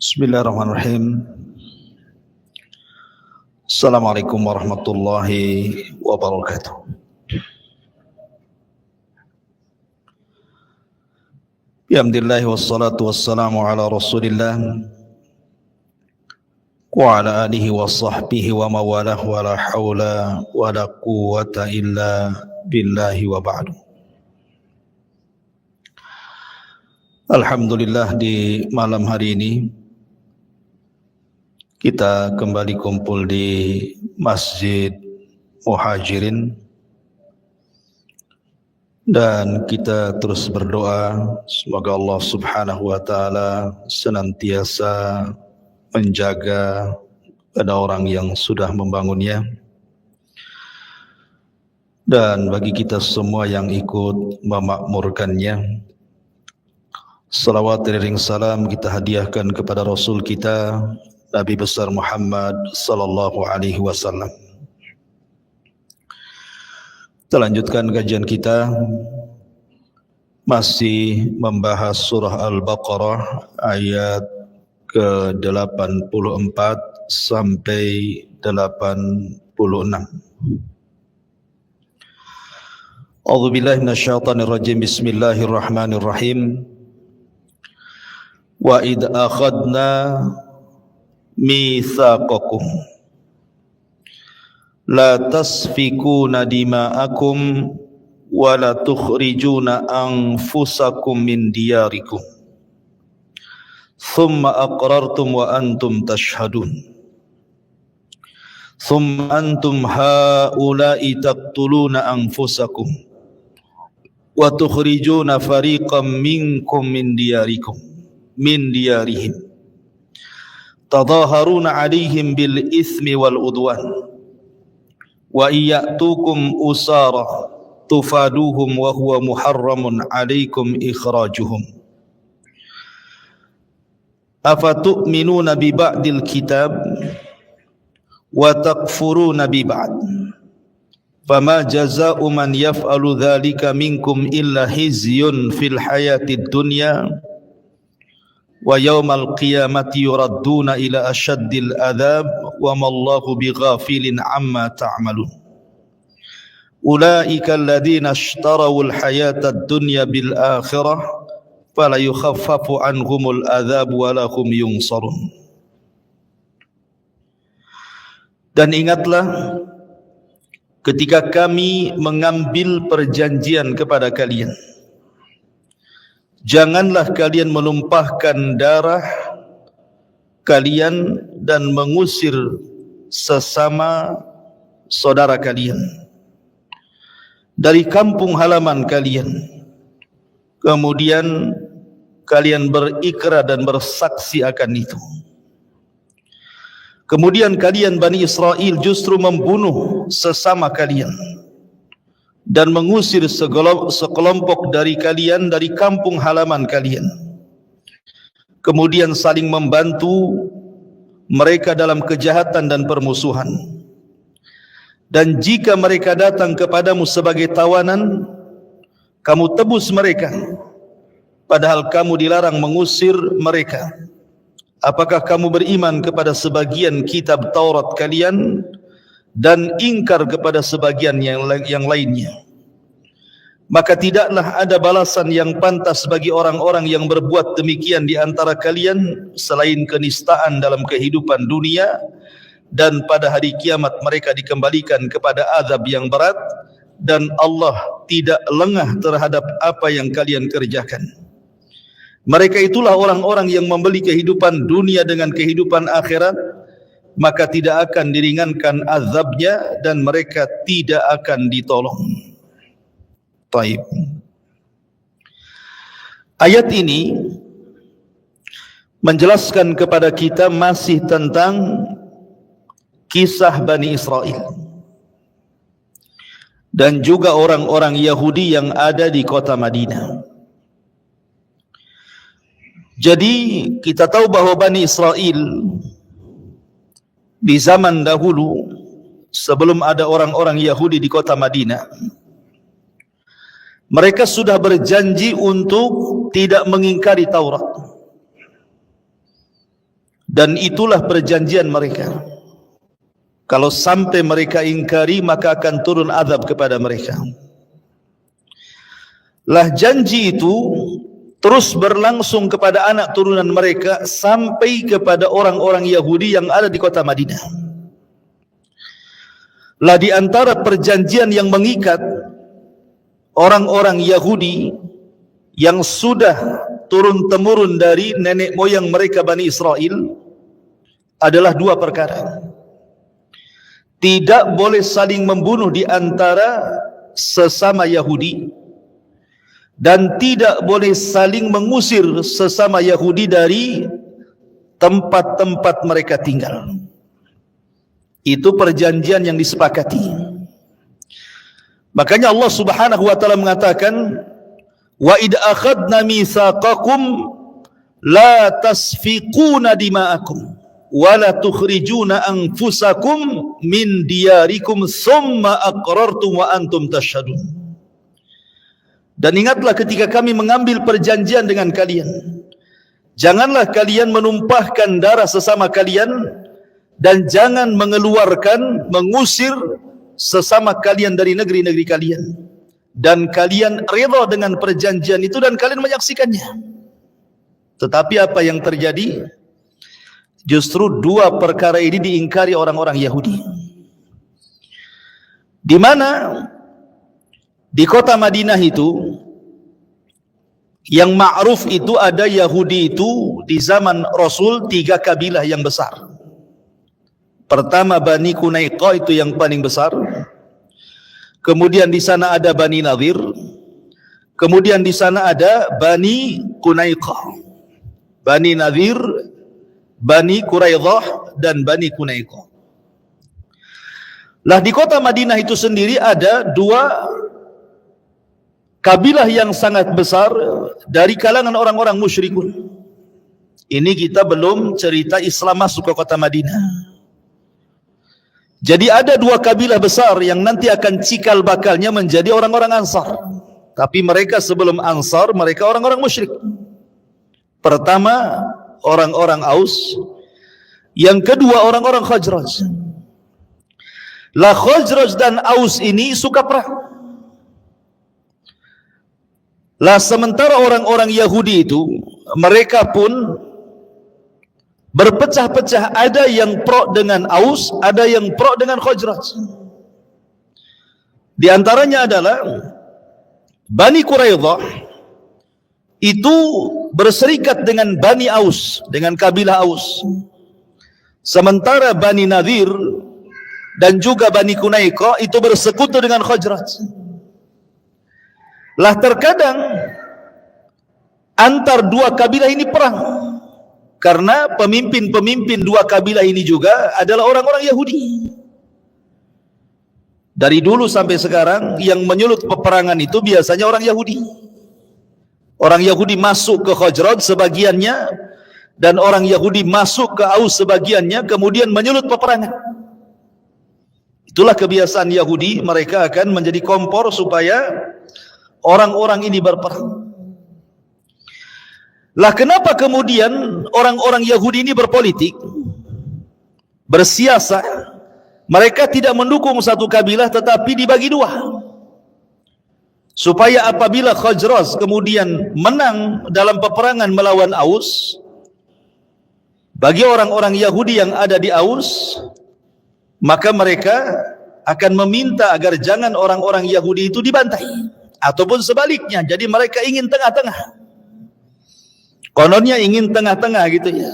Bismillahirrahmanirrahim. Assalamualaikum warahmatullahi wabarakatuh. Bihamdillahi wassalatu wassalamu ala rasulillah wa ala alihi wa sahbihi wa mawalah wa la hawla wa la quwwata illa billahi wa ba'du. Alhamdulillah, di malam hari ini kita kembali kumpul di Masjid Muhajirin dan kita terus berdoa semoga Allah Subhanahu wa taala senantiasa menjaga pada orang yang sudah membangunnya, dan bagi kita semua yang ikut memakmurkannya. Salawat dan salam kita hadiahkan kepada Rasul kita Nabi besar Muhammad sallallahu alaihi wasallam. Kita lanjutkan kajian kita, masih membahas surah Al-Baqarah ayat ke-84 sampai 86. A'udzubillahi minasyaitonirrajim. Bismillahirrahmanirrahim. Wa id akhadna mitsaqakum la tasfikuna dima'akum wa la tukhrijuna anfusakum min diyarikum thumma aqrartum wa antum tashhadun thumma antum haula'i taqtuluna anfusakum wa tukhrijuna fariqan minkum min diyarihim tadhaharuna 'alaihim bil itsmi wal udwan wa iyatukum usara tufaduhum wa huwa muharramun 'alaikum ikhrajuhum afatu'minuna bi ba'dil kitab wa takfuruna bi ba'd fama jazaa'u man yaf'alu dzalika minkum illa khizyun fil hayatid dunya wa yaumal qiyamati yuradduna ila ashaddil adzab wa mallahu bighafilin amma ta'malun. Ulaika alladhina ishtarawul hayatad dunya bil akhirah fala yukhaffafu anhumul adzab wa lahum yunsarun. Dan ingatlah ketika kami mengambil perjanjian kepada kalian, janganlah kalian menumpahkan darah kalian dan mengusir sesama saudara kalian dari kampung halaman kalian, kemudian kalian berikrar dan bersaksi akan itu. Kemudian kalian Bani Israel justru membunuh sesama kalian dan mengusir sekelompok dari kalian dari kampung halaman kalian, kemudian saling membantu mereka dalam kejahatan dan permusuhan. Dan jika mereka datang kepadamu sebagai tawanan, kamu tebus mereka, padahal kamu dilarang mengusir mereka. Apakah kamu beriman kepada sebagian kitab Taurat kalian dan ingkar kepada sebagian yang lainnya? Maka tidaklah ada balasan yang pantas bagi orang-orang yang berbuat demikian di antara kalian selain kenistaan dalam kehidupan dunia, dan pada hari kiamat mereka dikembalikan kepada azab yang berat, dan Allah tidak lengah terhadap apa yang kalian kerjakan. Mereka itulah orang-orang yang membeli kehidupan dunia dengan kehidupan akhirat, maka tidak akan diringankan azabnya dan mereka tidak akan ditolong. Taib. Ayat ini menjelaskan kepada kita masih tentang kisah Bani Israel dan juga orang-orang Yahudi yang ada di kota Madinah. Jadi kita tahu bahwa Bani Israel di zaman dahulu, sebelum ada orang-orang Yahudi di kota Madinah, mereka sudah berjanji untuk tidak mengingkari Taurat. dan itulah perjanjian mereka. Kalau sampai mereka ingkari, maka akan turun azab kepada mereka. Lah janji itu terus berlangsung kepada anak turunan mereka sampai kepada orang-orang Yahudi yang ada di kota Madinah. Lah di antara perjanjian yang mengikat orang-orang Yahudi yang sudah turun-temurun dari nenek moyang mereka Bani Israel adalah dua perkara. Tidak boleh saling membunuh di antara sesama Yahudi, dan tidak boleh saling mengusir sesama Yahudi dari tempat-tempat mereka tinggal. Itu perjanjian yang disepakati. Makanya Allah Subhanahu wa taala mengatakan, wa id akhadna mitsaqakum la tasfiquna dima'akum wa la tukhrijuna anfusakum min diyarikum thumma aqrartum wa antum tashhadun. Dan ingatlah ketika kami mengambil perjanjian dengan kalian, janganlah kalian menumpahkan darah sesama kalian, dan jangan mengeluarkan, mengusir sesama kalian dari negeri-negeri kalian, dan kalian rela dengan perjanjian itu dan kalian menyaksikannya. Tetapi apa yang terjadi? Justru dua perkara ini diingkari orang-orang Yahudi. Di mana di kota Madinah itu yang ma'ruf itu ada Yahudi itu di zaman Rasul 3 kabilah yang besar. Pertama Bani Qunaiqah, itu yang paling besar. Kemudian di sana ada Bani Nadhir. Kemudian di sana ada Bani Qunaiqah, Bani Nadhir, Bani Quraidah dan Bani Qunaiqah. Lah di kota Madinah itu sendiri ada dua kabilah yang sangat besar dari kalangan orang-orang musyrikun. Ini kita belum cerita Islam masuk ke kota Madinah. Jadi ada dua kabilah besar yang nanti akan cikal bakalnya menjadi orang-orang Ansar. Tapi mereka sebelum Ansar, mereka orang-orang musyrik. Pertama orang-orang Aus, yang kedua orang-orang Khazraj. Lah Khazraj dan Aus ini suka perang. Lah sementara orang-orang Yahudi itu mereka pun berpecah-pecah, ada yang pro dengan Aus, ada yang pro dengan Khazraj. Di antaranya adalah Bani Quraidah itu berserikat dengan Bani Aus, dengan kabilah Aus. Sementara Bani Nadhir dan juga Bani Qunaiqah itu bersekutu dengan Khazraj. Lah terkadang antar dua kabilah ini perang, karena pemimpin-pemimpin dua kabilah ini juga adalah orang-orang Yahudi. Dari dulu sampai sekarang yang menyulut peperangan itu biasanya orang Yahudi. Orang Yahudi masuk ke Khazraj sebagiannya, dan orang Yahudi masuk ke Aus sebagiannya, kemudian menyulut peperangan. Itulah kebiasaan Yahudi, mereka akan menjadi kompor supaya orang-orang ini berperang. Lah kenapa kemudian orang-orang Yahudi ini berpolitik, bersiasat? Mereka tidak mendukung satu kabilah tetapi dibagi dua, supaya apabila Khazraj kemudian menang dalam peperangan melawan Aus, bagi orang-orang Yahudi yang ada di Aus, maka mereka akan meminta agar jangan orang-orang Yahudi itu dibantai, ataupun sebaliknya. Jadi mereka ingin tengah-tengah. Kononnya ingin tengah-tengah gitu ya.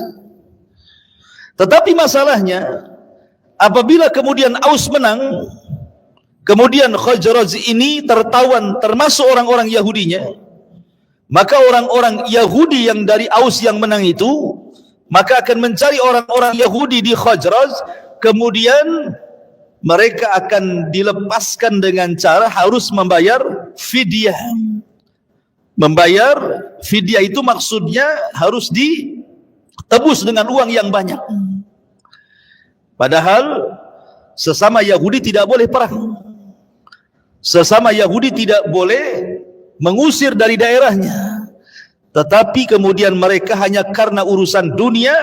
Tetapi masalahnya, apabila kemudian Aus menang, kemudian Khazraj ini tertawan termasuk orang-orang Yahudinya, maka orang-orang Yahudi yang dari Aus yang menang itu, maka akan mencari orang-orang Yahudi di Khazraj, kemudian mereka akan dilepaskan dengan cara harus membayar fidyah. Membayar fidyah itu maksudnya harus ditebus dengan uang yang banyak. Padahal sesama Yahudi tidak boleh perang. Sesama Yahudi tidak boleh mengusir dari daerahnya. Tetapi kemudian mereka hanya karena urusan dunia,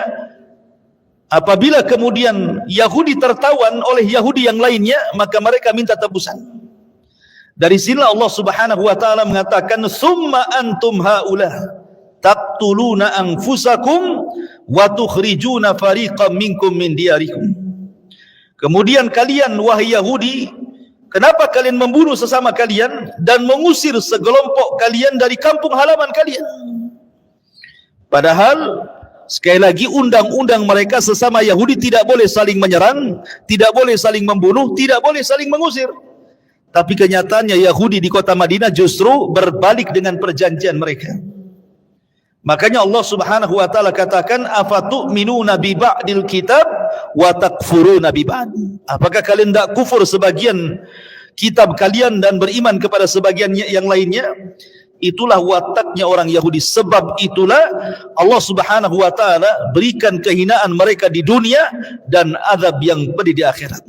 Apabila kemudian Yahudi tertawan oleh Yahudi yang lainnya, maka mereka minta tebusan. Dari sinilah Allah Subhanahu wa taala mengatakan, "Tsumma antum haula taqtuluna anfusakum wa tukhrijuna fariqam minkum min diyarikum." Kemudian kalian wahai Yahudi, kenapa kalian membunuh sesama kalian dan mengusir segelompok kalian dari kampung halaman kalian? Padahal sekali lagi undang-undang mereka sesama Yahudi tidak boleh saling menyerang, tidak boleh saling membunuh, tidak boleh saling mengusir. Tapi kenyataannya Yahudi di kota Madinah justru berbalik dengan perjanjian mereka. Makanya Allah Subhanahu wa taala katakan, afatu'minuna bi ba'dil kitab wa takfuruna bi ba'd. Apakah kalian tidak kufur sebagian kitab kalian dan beriman kepada sebagian yang lainnya? Itulah wataknya orang Yahudi. Sebab itulah Allah Subhanahu wa taala berikan kehinaan mereka di dunia dan azab yang pedih di akhirat.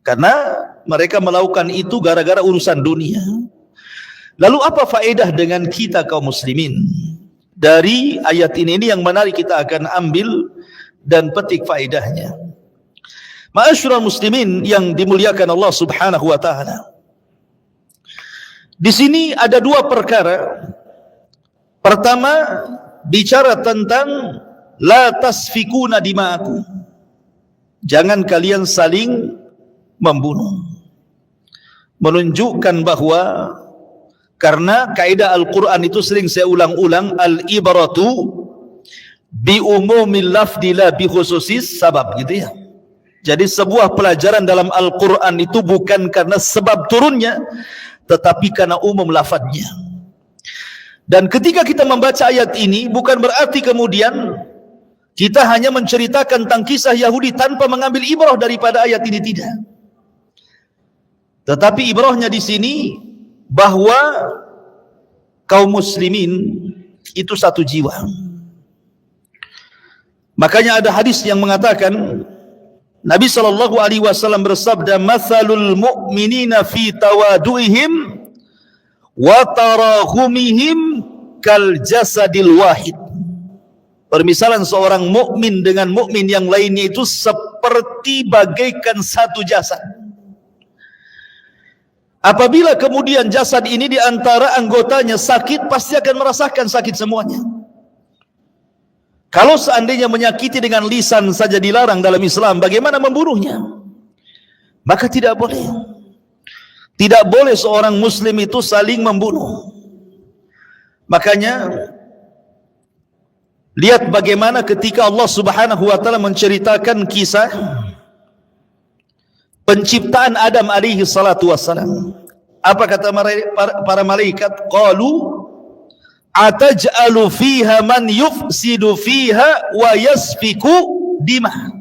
Karena mereka melakukan itu gara-gara urusan dunia. Lalu apa faedah dengan kita kaum muslimin? Dari ayat ini yang menarik kita akan ambil dan petik faedahnya. Ma'asyiral muslimin yang dimuliakan Allah Subhanahu wa taala. Di sini ada dua perkara. Pertama, bicara tentang la tasfikuna dima'akum. Jangan kalian saling membunuh. Menunjukkan bahwa karena kaidah Al-Quran itu sering saya ulang-ulang, al-ibaratu bi umumil lafdi la bi khususis sabab, gitu ya. Jadi sebuah pelajaran dalam Al-Quran itu bukan karena sebab turunnya, tetapi karena umum lafadznya. Dan ketika kita membaca ayat ini, bukan berarti kemudian kita hanya menceritakan tentang kisah Yahudi tanpa mengambil ibrah daripada ayat ini, tidak. Tetapi ibrahnya di sini bahwa kaum muslimin itu satu jiwa. Makanya ada hadis yang mengatakan, Nabi SAW bersabda, "Matsalul mu'minina fi tawadu'ihim wa tarahumihim kal jasadil wahid." Permisalan seorang mukmin dengan mukmin yang lainnya itu seperti bagaikan satu jasad. Apabila kemudian jasad ini di antara anggotanya sakit, pasti akan merasakan sakit semuanya. Kalau seandainya menyakiti dengan lisan saja dilarang dalam Islam, bagaimana membunuhnya? Maka tidak boleh. Tidak boleh seorang muslim itu saling membunuh. Makanya lihat bagaimana ketika Allah Subhanahu wa taala menceritakan kisah penciptaan Adam alaihi salatu wassalam. Apa kata para malaikat? Qalu ataj'alu fiha man yufsidu fiha wa yasfiku dimah.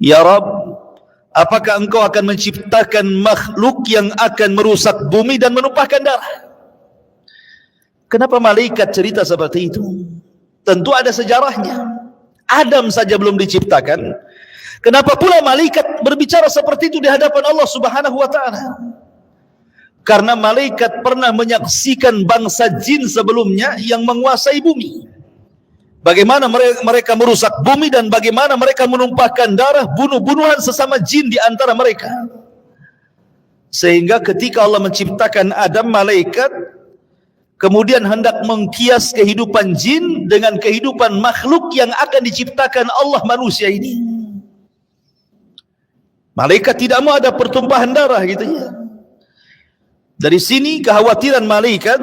Ya Rabb, apakah engkau akan menciptakan makhluk yang akan merusak bumi dan menumpahkan darah? Kenapa malaikat cerita seperti itu? Tentu ada sejarahnya. Adam saja belum diciptakan, kenapa pula malaikat berbicara seperti itu di hadapan Allah Subhanahu wa taala? Karena malaikat pernah menyaksikan bangsa jin sebelumnya yang menguasai bumi. Bagaimana mereka merusak bumi dan bagaimana mereka menumpahkan darah, bunuh-bunuhan sesama jin di antara mereka. Sehingga ketika Allah menciptakan Adam, malaikat kemudian hendak mengkias kehidupan jin dengan kehidupan makhluk yang akan diciptakan Allah, manusia ini. Malaikat tidak mau ada pertumpahan darah, gitu ya. Dari sini kekhawatiran malaikat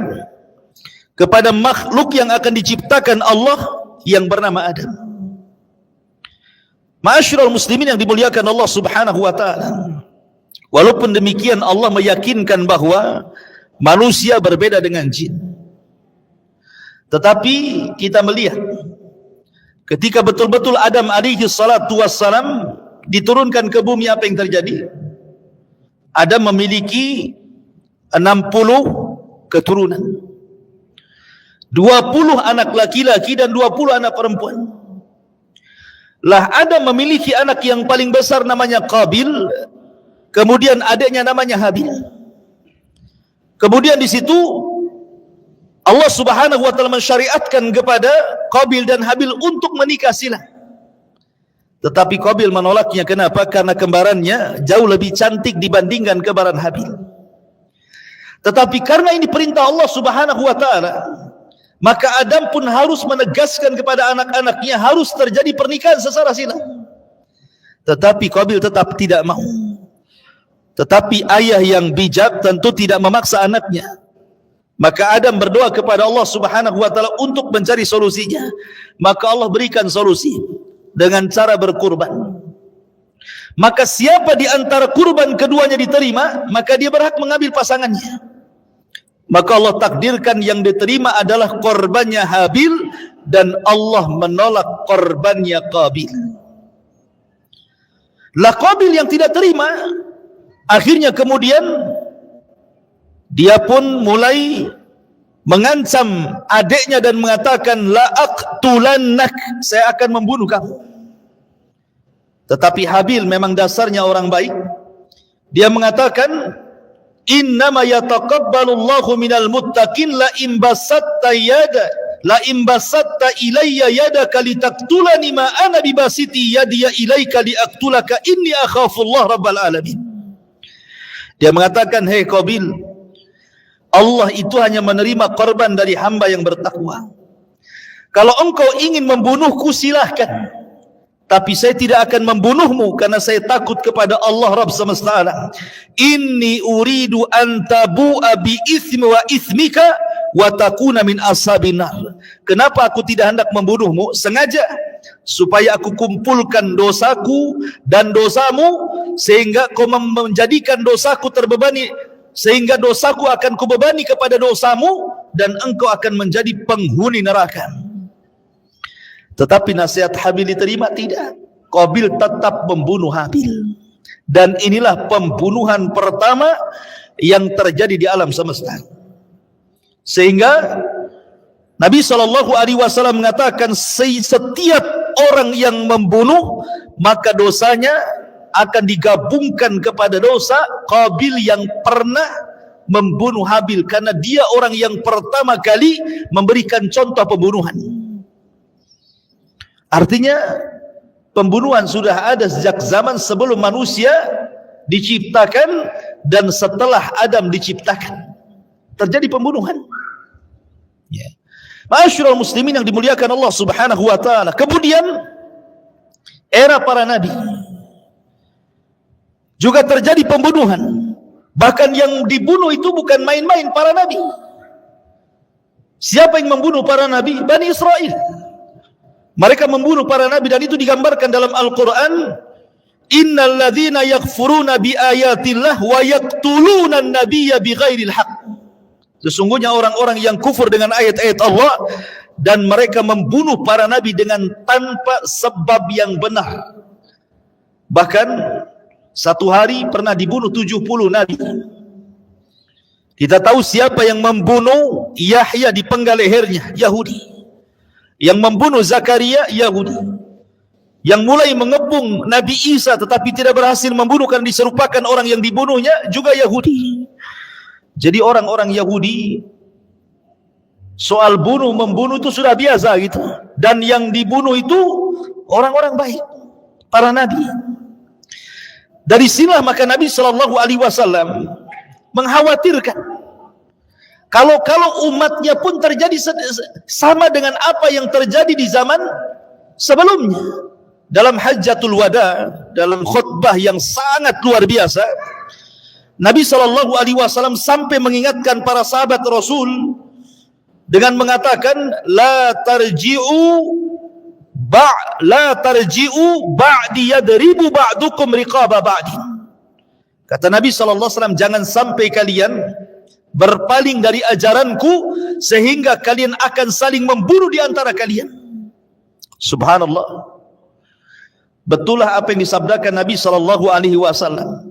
kepada makhluk yang akan diciptakan Allah yang bernama Adam. Ma'asyiral muslimin yang dimuliakan Allah Subhanahu wa taala. Walaupun demikian Allah meyakinkan bahwa manusia berbeda dengan jin. Tetapi kita melihat ketika betul-betul Adam alaihi salatu wassalam diturunkan ke bumi, apa yang terjadi? Adam memiliki 60 keturunan, 20 anak laki-laki dan 20 anak perempuan. Lah Adam memiliki anak yang paling besar namanya Qabil, kemudian adiknya namanya Habil. Kemudian di situ Allah Subhanahu wa taala mensyariatkan kepada Qabil dan Habil untuk menikah silang. Tetapi Qabil menolaknya. Kenapa? Karena kembarannya jauh lebih cantik dibandingkan kembaran Habil. Tetapi karena ini perintah Allah Subhanahu wa taala, maka Adam pun harus menegaskan kepada anak-anaknya harus terjadi pernikahan secara silang. Tetapi Qabil tetap tidak mau. Tetapi ayah yang bijak tentu tidak memaksa anaknya. Maka Adam berdoa kepada Allah Subhanahu wa taala untuk mencari solusinya. Maka Allah berikan solusi dengan cara berkurban. Maka siapa di antara kurban keduanya diterima, maka dia berhak mengambil pasangannya. Maka Allah takdirkan yang diterima adalah korbannya Habil, dan Allah menolak korbannya Qabil. Lah Qabil yang tidak terima, akhirnya kemudian dia pun mulai mengancam adiknya dan mengatakan, la aqtulannak, saya akan membunuh kamu. Tetapi Habil memang dasarnya orang baik. Dia mengatakan, innama yataqabbalullahu minal muttaqin, la imbasatta ilayya yadaka litaqtulani ma ana bibasiti yadiya ilayka liaqtulaka inni akhafullah rabbal alamin. Dia mengatakan, hei Qabil, Allah itu hanya menerima korban dari hamba yang bertakwa. Kalau engkau ingin membunuhku silahkan, tapi saya tidak akan membunuhmu karena saya takut kepada Allah Rabb semesta alam. Inni uridu an tabu'a bi itsmi wa itsmika wa takuna min ashabin nar. Kenapa aku tidak hendak membunuhmu? Sengaja supaya aku kumpulkan dosaku dan dosamu, sehingga kau menjadikan dosaku terbebani, sehingga dosaku akan kubebani kepada dosamu, dan engkau akan menjadi penghuni neraka. Tetapi nasihat Habil diterima? Tidak. Qabil tetap membunuh Habil. Dan inilah pembunuhan pertama yang terjadi di alam semesta. Sehingga Nabi SAW mengatakan, setiap orang yang membunuh, maka dosanya akan digabungkan kepada dosa Qabil yang pernah membunuh Habil, karena dia orang yang pertama kali memberikan contoh pembunuhan. Artinya pembunuhan sudah ada sejak zaman sebelum manusia diciptakan dan setelah Adam diciptakan terjadi pembunuhan. Ya. Ma'asyiral muslimin yang dimuliakan Allah Subhanahu wa taala. Kemudian era para nabi juga terjadi pembunuhan. Bahkan yang dibunuh itu bukan main-main para nabi. Siapa yang membunuh para nabi? Bani Israel. Mereka membunuh para nabi, dan itu digambarkan dalam Al-Quran. Innal ladzina yakfuruna bi ayatillah wa yaqtuluna an-nabiyya bighairil haqq. Sesungguhnya orang-orang yang kufur dengan ayat-ayat Allah dan mereka membunuh para nabi dengan tanpa sebab yang benar. Bahkan satu hari pernah dibunuh 70 nabi. Kita tahu siapa yang membunuh Yahya di penggal lehernya, Yahudi. Yang membunuh Zakaria, Yahudi. Yang mulai mengepung Nabi Isa tetapi tidak berhasil membunuh karena diserupakan orang yang dibunuhnya, juga Yahudi. Jadi orang-orang Yahudi soal bunuh-membunuh itu sudah biasa gitu. Dan yang dibunuh itu orang-orang baik, para nabi. Dari sinilah maka Nabi SAW mengkhawatirkan kalau umatnya pun terjadi sama dengan apa yang terjadi di zaman sebelumnya. Dalam Hajjatul Wada, dalam khutbah yang sangat luar biasa, Nabi SAW sampai mengingatkan para sahabat Rasul dengan mengatakan, la tarji'u ba'di yadribu ba'dukum riqaba ba'di. Kata Nabi SAW, jangan sampai kalian berpaling dari ajaranku sehingga kalian akan saling membunuh di antara kalian. Subhanallah. Betullah apa yang disabdakan Nabi SAW.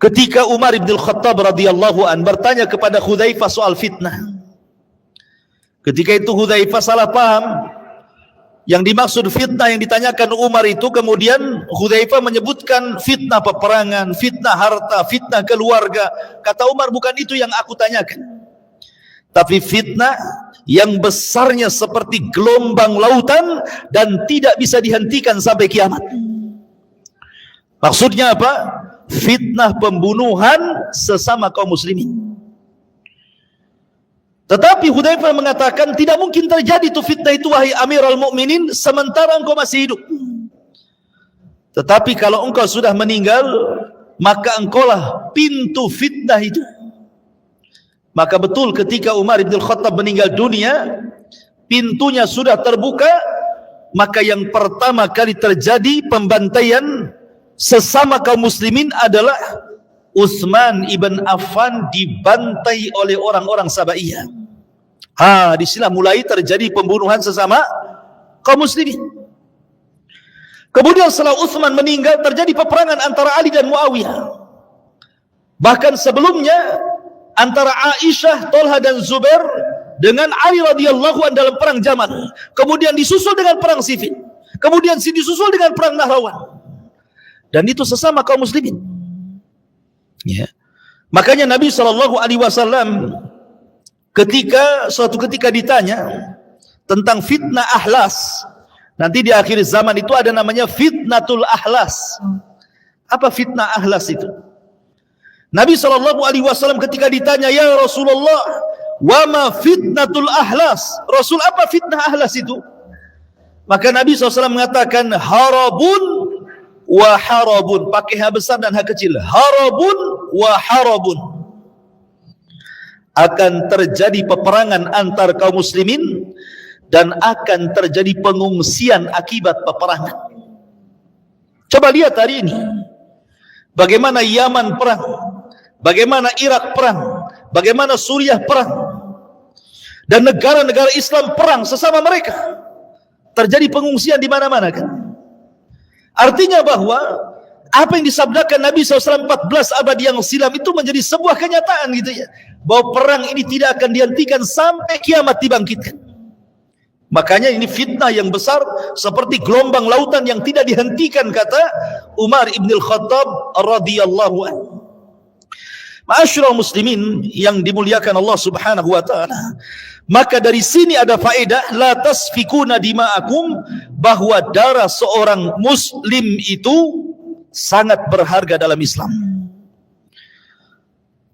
Ketika Umar bin Khattab radhiyallahu an bertanya kepada Hudzaifah soal fitnah. Ketika itu Hudzaifah salah paham. Yang dimaksud fitnah yang ditanyakan Umar itu, kemudian Hudzaifah menyebutkan fitnah peperangan, fitnah harta, fitnah keluarga. Kata Umar, bukan itu yang aku tanyakan. Tapi fitnah yang besarnya seperti gelombang lautan dan tidak bisa dihentikan sampai kiamat. Maksudnya apa? Fitnah pembunuhan sesama kaum muslimin. Tetapi Hudzaifah mengatakan tidak mungkin terjadi itu fitnah itu wahai Amirul Mukminin sementara engkau masih hidup. Tetapi kalau engkau sudah meninggal, maka engkaulah pintu fitnah itu. Maka betul ketika Umar bin Khattab meninggal dunia, pintunya sudah terbuka, maka yang pertama kali terjadi pembantaian sesama kaum muslimin adalah Utsman ibn Affan dibantai oleh orang-orang Sabaiyah. Di sinilah mulai terjadi pembunuhan sesama kaum muslimin. Kemudian setelah Utsman meninggal terjadi peperangan antara Ali dan Muawiyah. Bahkan sebelumnya antara Aisyah, Thalha dan Zubair dengan Ali radhiyallahu anhu dalam perang Jamal. Kemudian disusul dengan perang Siffin. Kemudian disusul dengan perang Nahrawan. Dan itu sesama kaum muslimin. Ya. Makanya Nabi SAW suatu ketika ditanya tentang fitnah ahlas, nanti di akhir zaman itu ada namanya fitnatul ahlas. Apa fitnah ahlas itu? Nabi SAW ketika ditanya, ya Rasulullah, wa ma fitnatul ahlas? Rasul, apa fitnah ahlas itu? Maka Nabi SAW mengatakan harabun wa harabun, pakai ha besar dan ha kecil. Harabun wa harabun. Akan terjadi peperangan antar kaum muslimin dan akan terjadi pengungsian akibat peperangan. Coba lihat hari ini bagaimana Yaman perang, bagaimana Irak perang, bagaimana Suriah perang, dan negara-negara Islam perang sesama mereka. Terjadi pengungsian di mana-mana kan? Artinya bahwa apa yang disabdakan Nabi SAW 14 abad yang silam itu menjadi sebuah kenyataan gitu ya. Bahwa perang ini tidak akan dihentikan sampai kiamat dibangkitkan. Makanya ini fitnah yang besar seperti gelombang lautan yang tidak dihentikan, kata Umar ibn Khattab radhiyallahu anhu. Ma'asyiral muslimin yang dimuliakan Allah Subhanahu wa taala. Maka dari sini ada faedah la tasfikuna dima'akum, bahwa darah seorang muslim itu sangat berharga dalam Islam.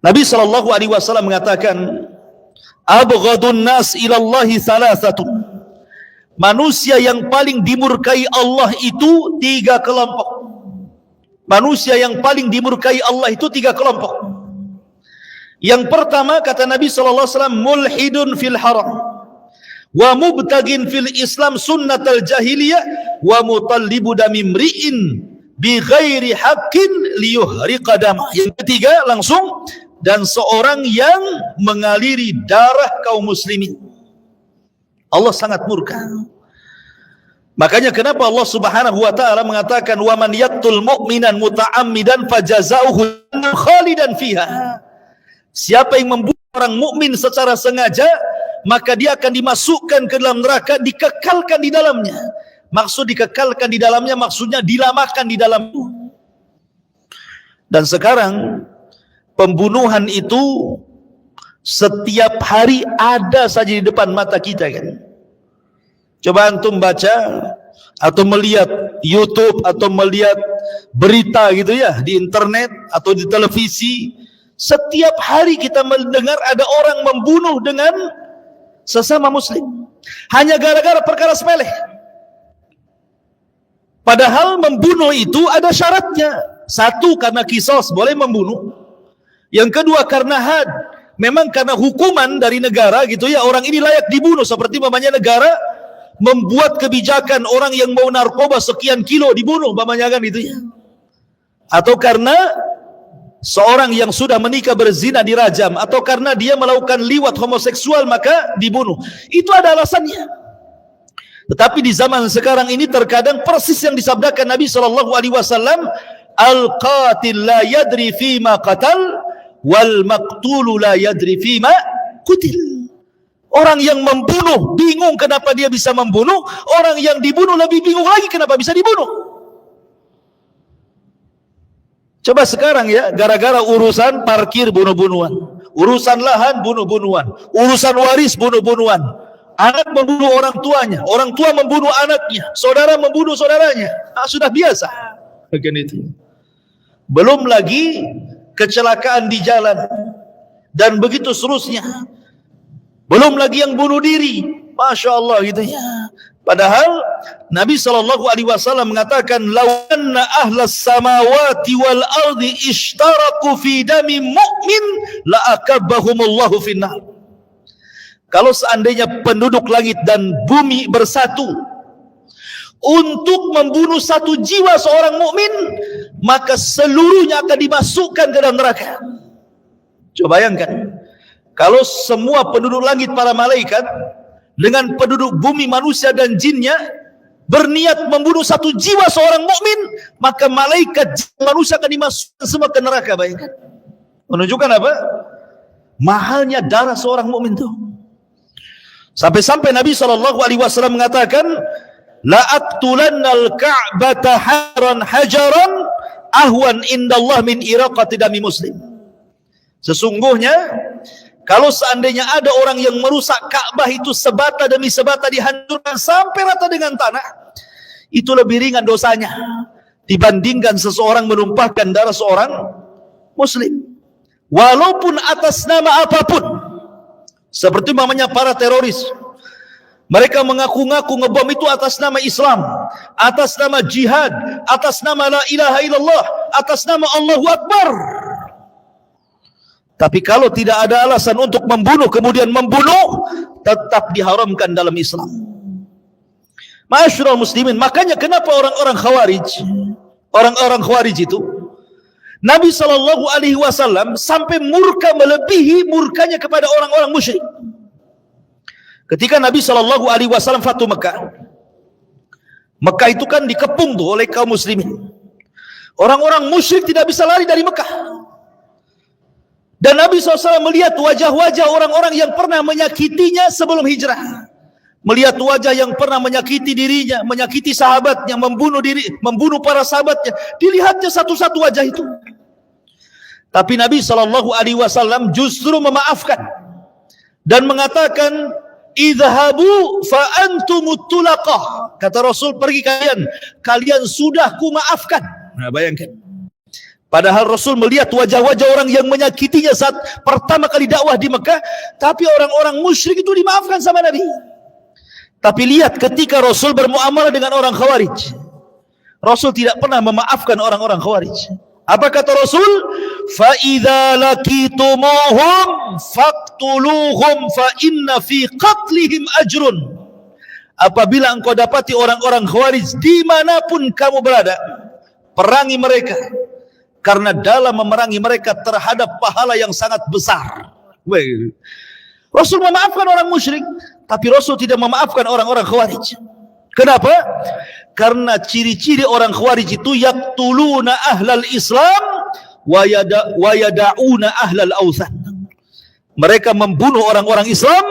Nabi SAW mengatakan abghadun nas ilallahi thalathatun, manusia yang paling dimurkai Allah itu 3 kelompok. Manusia yang paling dimurkai Allah itu 3 kelompok. Yang pertama kata Nabi SAW, mulhidun fil haram wa mubtagin fil Islam sunnatal jahiliyah wa mutallibu damimri'in bi ghairi haqqin liyuhriqa dama. Yang ketiga langsung, dan seorang yang mengaliri darah kaum muslimin. Allah sangat murka. Makanya kenapa Allah Subhanahu wa taala mengatakan wa man yaqtul mu'minan muta'ammidan fajazauhu khalidan fiha. Siapa yang membunuh orang mukmin secara sengaja, maka dia akan dimasukkan ke dalam neraka, dikekalkan di dalamnya. Maksud dikekalkan di dalamnya maksudnya dilamakan di dalam. Dan sekarang pembunuhan itu setiap hari ada saja di depan mata kita kan. Coba antum baca atau melihat YouTube atau melihat berita gitu ya di internet atau di televisi. Setiap hari kita mendengar ada orang membunuh dengan sesama muslim hanya gara-gara perkara sepele. Padahal membunuh itu ada syaratnya. Satu, karena kisos, boleh membunuh. Yang kedua, karena had, memang karena hukuman dari negara gitu ya, orang ini layak dibunuh. Seperti mamanya negara membuat kebijakan orang yang mau narkoba sekian kilo dibunuh, mamanya kan gitu ya. Atau karena seorang yang sudah menikah berzina dirajam, atau karena dia melakukan liwat homoseksual maka dibunuh. Itu ada alasannya. Tetapi di zaman sekarang ini terkadang persis yang disabdakan Nabi SAW, al-qatil la yadri fima qatal wal maqtulu la yadri fima qutil. Orang yang membunuh bingung kenapa dia bisa membunuh, orang yang dibunuh lebih bingung lagi kenapa bisa dibunuh. Coba sekarang ya, gara-gara urusan parkir bunuh-bunuhan, Urusan lahan, bunuh-bunuhan. Urusan waris, bunuh-bunuhan. Anak membunuh orang tuanya, orang tua membunuh anaknya, saudara membunuh saudaranya. Sudah biasa. Bagian itu. Belum lagi kecelakaan di jalan dan begitu seterusnya. Belum lagi yang bunuh diri. Masya Allah gitu ya. Padahal Nabi SAW mengatakan, "Lawanna ahlas samawati wal ardi ishtaraku fi dami mu'min la akabbahumullahu finnar." Kalau seandainya penduduk langit dan bumi bersatu untuk membunuh satu jiwa seorang mukmin, maka seluruhnya akan dimasukkan ke dalam neraka. Coba bayangkan, kalau semua penduduk langit para malaikat dengan penduduk bumi manusia dan jinnya berniat membunuh satu jiwa seorang mukmin, maka malaikat manusia akan dimasukkan semua ke neraka. Bayangkan. Menunjukkan apa? Mahalnya darah seorang mukmin itu. Sampai-sampai Nabi SAW mengatakan, la aqtulannal ka'bata hajaran ahwan indallah min iraqati dami muslim. Sesungguhnya kalau seandainya ada orang yang merusak Ka'bah itu sebata demi sebata dihancurkan sampai rata dengan tanah, itu lebih ringan dosanya dibandingkan seseorang menumpahkan darah seorang muslim, walaupun atas nama apapun. Seperti namanya para teroris, mereka mengaku-ngaku ngebom itu atas nama Islam, atas nama jihad, atas nama la ilaha illallah, atas nama Allahu Akbar. Tapi kalau tidak ada alasan untuk membunuh, kemudian membunuh, tetap diharamkan dalam Islam. Ma'asyiral muslimin, makanya kenapa orang-orang Khawarij itu, Nabi SAW sampai murka melebihi murkanya kepada orang-orang musyrik. Ketika Nabi SAW Fatu Mekah, Mekah itu kan dikepung tuh oleh kaum muslimin. Orang-orang musyrik tidak bisa lari dari Mekah. Dan Nabi SAW melihat wajah-wajah orang-orang yang pernah menyakitinya sebelum hijrah. Melihat wajah yang pernah menyakiti dirinya, menyakiti sahabatnya, membunuh para sahabatnya. Dilihatnya satu-satu wajah itu. Tapi Nabi SAW justru memaafkan dan mengatakan, idhabu fa antumut tulaqah. Kata Rasul, pergi kalian sudah kumaafkan. Nah, bayangkan. Padahal Rasul melihat wajah-wajah orang yang menyakitinya saat pertama kali dakwah di Mekah, tapi orang-orang musyrik itu dimaafkan sama Nabi. Tapi lihat ketika Rasul bermuamalah dengan orang Khawarij, Rasul tidak pernah memaafkan orang-orang Khawarij. Apa kata Rasul? Fa idza laqitumuhum faqtuluhum fa inna fi qatlihim ajrun. Apabila engkau dapati orang-orang Khawarij dimanapun kamu berada, perangi mereka, karena dalam memerangi mereka terhadap pahala yang sangat besar. Rasul memaafkan orang musyrik, tapi Rasul tidak memaafkan orang-orang Khawarij. Kenapa? Karena ciri-ciri orang Khawarij itu yaqtuluna ahlal Islam wa yada'una ahlal awthan. Mereka membunuh orang-orang Islam,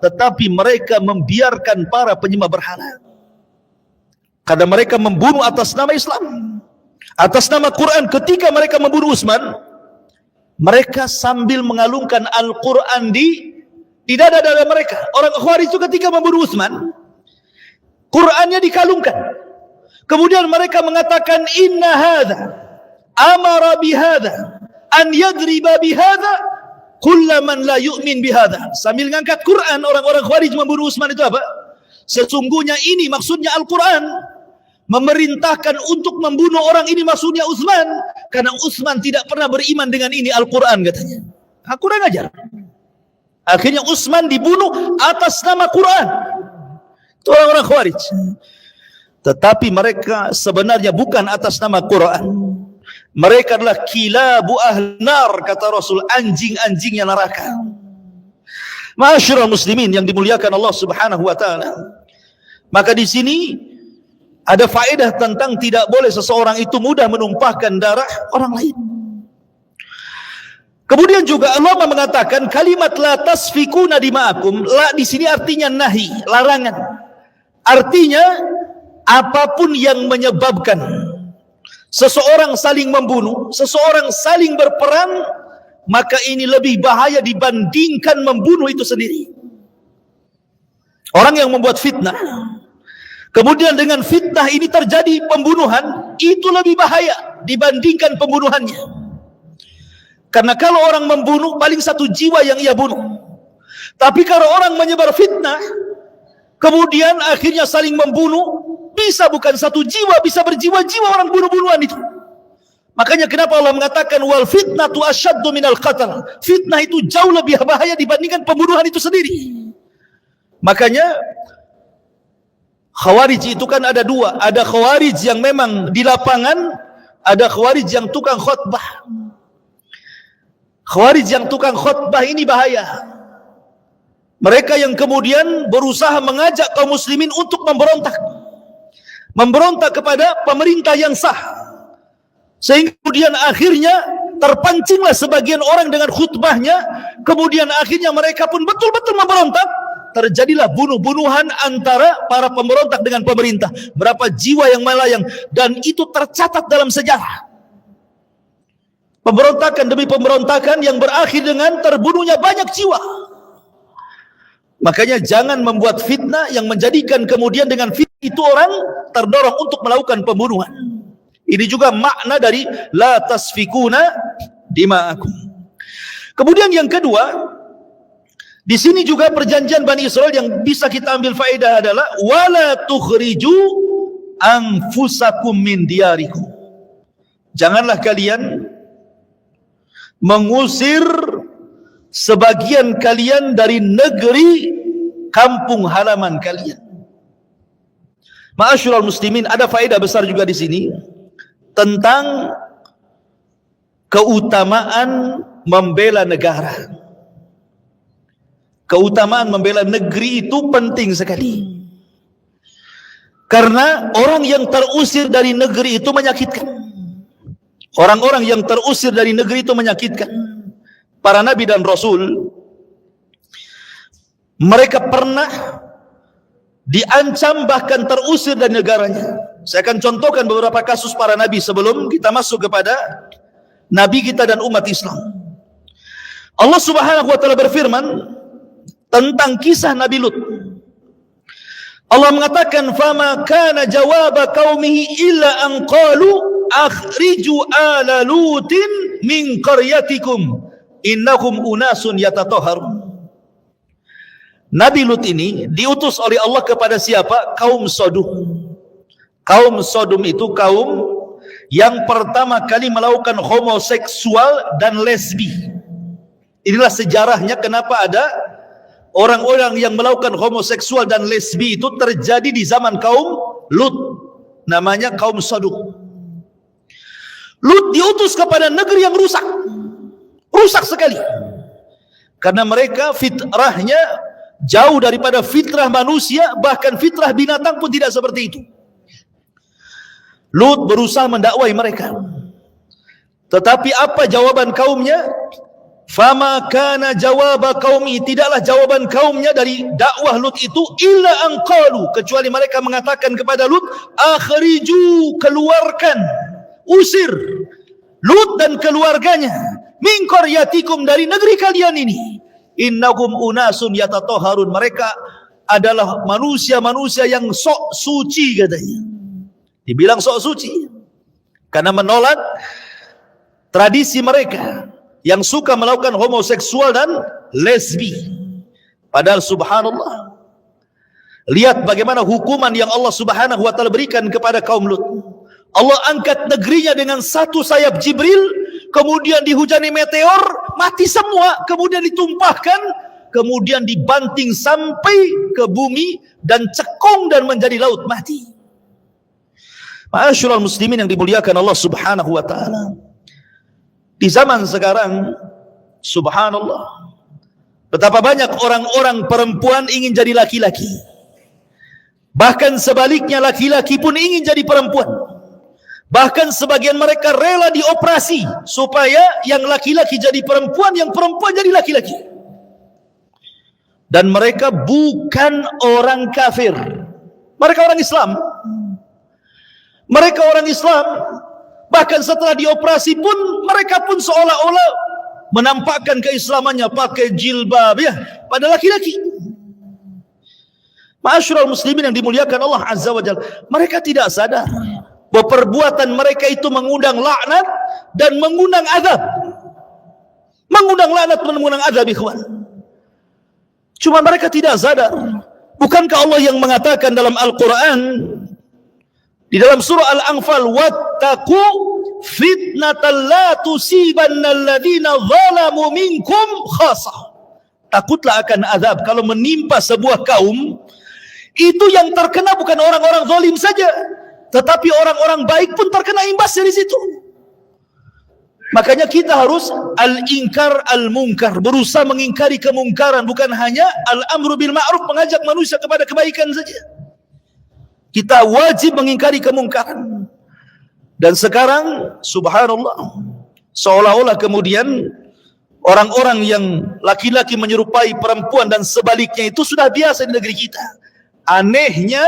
tetapi mereka membiarkan para penyembah berhala. Karena mereka membunuh atas nama Islam, atas nama Quran. Ketika mereka membunuh Utsman, mereka sambil mengalungkan Al-Quran di dada-dada mereka. Orang Khawarij itu ketika membunuh Utsman, Qurannya dikalungkan. Kemudian mereka mengatakan, inna hadha amara bihadha an yadriba bihadha kullaman la yu'min bihadha. Sambil mengangkat Quran, orang-orang Khawarij membunuh Utsman itu apa? Sesungguhnya ini maksudnya Al-Quran, memerintahkan untuk membunuh orang ini maksudnya Utsman, karena Utsman tidak pernah beriman dengan ini Al-Quran katanya. Kurang ajar. Akhirnya Utsman dibunuh atas nama Quran. Itu orang-orang Khawarij. Tetapi mereka sebenarnya bukan atas nama Quran. Mereka adalah kilabu ahnar, kata Rasul, anjing-anjingnya neraka. Ma'asyiral muslimin yang dimuliakan Allah Subhanahu wa taala. Maka di sini ada faedah tentang tidak boleh seseorang itu mudah menumpahkan darah orang lain. Kemudian juga Allah mengatakan kalimat la tasfikuna dima'akum. La di sini artinya nahi, larangan. Artinya apapun yang menyebabkan seseorang saling membunuh, seseorang saling berperang, maka ini lebih bahaya dibandingkan membunuh itu sendiri. Orang yang membuat fitnah, kemudian dengan fitnah ini terjadi pembunuhan, itu lebih bahaya dibandingkan pembunuhannya. Karena kalau orang membunuh, paling satu jiwa yang ia bunuh. Tapi kalau orang menyebar fitnah, kemudian akhirnya saling membunuh, bisa bukan satu jiwa, bisa berjiwa-jiwa orang bunuh-bunuhan itu. Makanya kenapa Allah mengatakan wal fitnatu asyaddu minal qatl. Fitnah itu jauh lebih bahaya dibandingkan pembunuhan itu sendiri. Makanya Khawarij itu kan ada dua. Ada Khawarij yang memang di lapangan, ada Khawarij yang tukang khutbah. Khawarij yang tukang khutbah ini bahaya. Mereka yang kemudian berusaha mengajak kaum muslimin untuk memberontak. Memberontak kepada pemerintah yang sah. Sehingga kemudian akhirnya terpancinglah sebagian orang dengan khutbahnya. Kemudian akhirnya mereka pun betul-betul memberontak. Terjadilah bunuh-bunuhan antara para pemberontak dengan pemerintah. Berapa jiwa yang melayang. Dan itu tercatat dalam sejarah. Pemberontakan demi pemberontakan yang berakhir dengan terbunuhnya banyak jiwa. Makanya jangan membuat fitnah yang menjadikan kemudian dengan fitnah itu orang terdorong untuk melakukan pembunuhan. Ini juga makna dari la tasfikuna dima'akum. Kemudian yang kedua, di sini juga perjanjian Bani Israel yang bisa kita ambil faedah adalah wala tukhriju anfusakum min diyarikum. Janganlah kalian mengusir sebagian kalian dari negeri kampung halaman kalian. Ma'asyiral muslimin, ada faedah besar juga di sini tentang keutamaan membela negara. Keutamaan membela negeri itu penting sekali. Karena orang yang terusir dari negeri itu menyakitkan. Orang-orang yang terusir dari negeri itu menyakitkan. Para nabi dan rasul, mereka pernah diancam bahkan terusir dari negaranya. Saya akan contohkan beberapa kasus para nabi sebelum kita masuk kepada nabi kita dan umat Islam. Allah Subhanahu wa taala berfirman tentang kisah Nabi Lut. Allah mengatakan fama kana jawaba qaumihi illa an qalu akhriju ala lutin min qaryatikum innahum unasun yatatahharun. Nabi Lut ini diutus oleh Allah kepada siapa? Kaum Sodom. Kaum Sodom itu kaum yang pertama kali melakukan homoseksual dan lesbi. Inilah sejarahnya kenapa ada orang-orang yang melakukan homoseksual dan lesbi itu terjadi di zaman kaum Lut. Namanya kaum Sodom. Lut diutus kepada negeri yang rusak. Rusak sekali. Karena mereka fitrahnya jauh daripada fitrah manusia, bahkan fitrah binatang pun tidak seperti itu. Lut berusaha mendakwai mereka. Tetapi apa jawaban kaumnya? Fama kana jawaba qaumi, tidaklah jawaban kaumnya dari dakwah Lut itu illa an qalu, kecuali mereka mengatakan kepada Lut, akhriju, keluarkan, usir Lut dan keluarganya min qaryatikum, dari negeri kalian ini. Innahum unasun yatatahharun, mereka adalah manusia-manusia yang sok suci katanya. Dibilang sok suci karena menolak tradisi mereka yang suka melakukan homoseksual dan lesbi. Padahal subhanallah, lihat bagaimana hukuman yang Allah Subhanahu wa taala berikan kepada kaum Lut. Allah angkat negerinya dengan satu sayap Jibril, kemudian dihujani meteor, mati semua, kemudian ditumpahkan, kemudian dibanting sampai ke bumi dan cekung dan menjadi laut mati. Ma'asyiral muslimin yang dimuliakan Allah Subhanahu wa taala. Di zaman sekarang, subhanallah, betapa banyak orang-orang perempuan ingin jadi laki-laki. Bahkan sebaliknya, laki-laki pun ingin jadi perempuan. Bahkan sebagian mereka rela dioperasi supaya yang laki-laki jadi perempuan, yang perempuan jadi laki-laki. Dan mereka bukan orang kafir. Mereka orang Islam. Mereka orang Islam. Bahkan setelah dioperasi pun mereka pun seolah-olah menampakkan keislamannya pakai jilbab ya pada laki-laki. Ma'asyiral muslimin yang dimuliakan Allah Azza wa Jalla, mereka tidak sadar bahwa perbuatan mereka itu mengundang laknat dan mengundang azab. Mengundang laknat dan mengundang azab, ikhwan. Cuma mereka tidak sadar. Bukankah Allah yang mengatakan dalam Al-Quran di dalam surah Al-Anfal, wattaqu fitnatan la tusibanna alladhina zalamu minkum khasah. Takutlah akan azab kalau menimpa sebuah kaum, itu yang terkena bukan orang-orang zalim saja, tetapi orang-orang baik pun terkena imbas dari situ. Makanya kita harus al-inkar al-munkar, berusaha mengingkari kemungkaran, bukan hanya al-amru bil ma'ruf, mengajak manusia kepada kebaikan saja. Kita wajib mengingkari kemungkaran. Dan sekarang subhanallah, seolah-olah kemudian orang-orang yang laki-laki menyerupai perempuan dan sebaliknya itu sudah biasa di negeri kita. Anehnya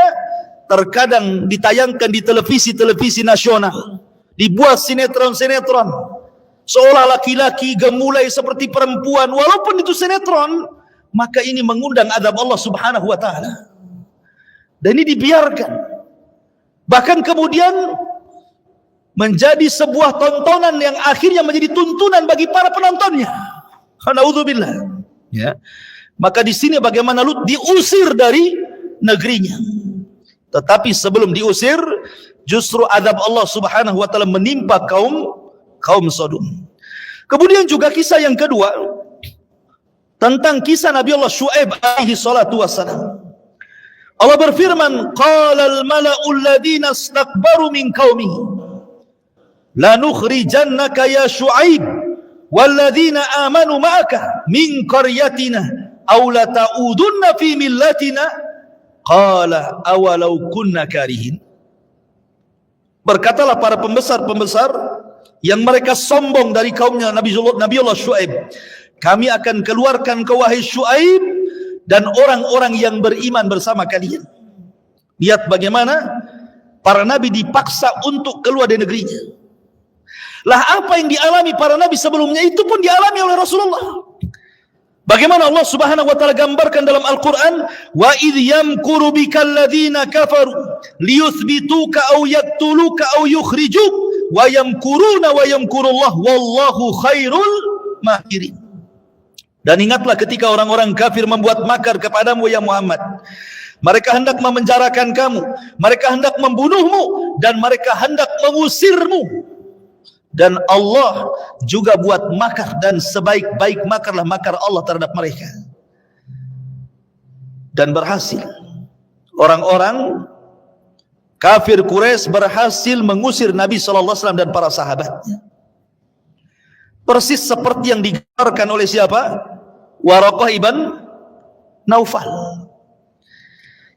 terkadang ditayangkan di televisi-televisi nasional, dibuat sinetron-sinetron seolah laki-laki gemulai seperti perempuan, walaupun itu sinetron, maka ini mengundang azab Allah Subhanahu wa taala. Dan ini dibiarkan. Bahkan kemudian menjadi sebuah tontonan yang akhirnya menjadi tuntunan bagi para penontonnya. Naudzubillah. Ya. Maka di sini bagaimana Lut diusir dari negerinya. Tetapi sebelum diusir, justru azab Allah Subhanahu wa taala menimpa kaum Sodom. Kemudian juga kisah yang kedua tentang kisah Nabi Allah Syuaib alaihi salatu wassalam. Allah berfirman, qala al-mala'u alladhina istakbaru min qaumihi la nukhrijannaka ya Syuaib walladhina amanu ma'aka min qaryatina aw la ta'udunna fi millatina qala awalau kunna karihin. Berkatalah para pembesar-pembesar yang mereka sombong dari kaumnya Nabi Allah Syuaib, kami akan keluarkan kau wahai Syuaib dan orang-orang yang beriman bersama kalian. Lihat bagaimana para nabi dipaksa untuk keluar dari negerinya. Lah apa yang dialami para nabi sebelumnya itu pun dialami oleh Rasulullah. Bagaimana Allah Subhanahu wa taala gambarkan dalam Al-Qur'an, wa idh yamkuru bikal ladzina kafaru liyuthbituka aw yaqtuluka aw yukhrijuk wa yamkuruna wa yamkurullah wallahu khairul makirin. Dan ingatlah ketika orang-orang kafir membuat makar kepadamu ya Muhammad, mereka hendak memenjarakan kamu, mereka hendak membunuhmu, dan mereka hendak mengusirmu. Dan Allah juga buat makar, dan sebaik-baik makarlah makar Allah terhadap mereka. Dan berhasil. Orang-orang kafir Quraisy berhasil mengusir Nabi SAW dan para sahabatnya. Persis seperti yang digambarkan oleh siapa? Waraqah ibn Naufal.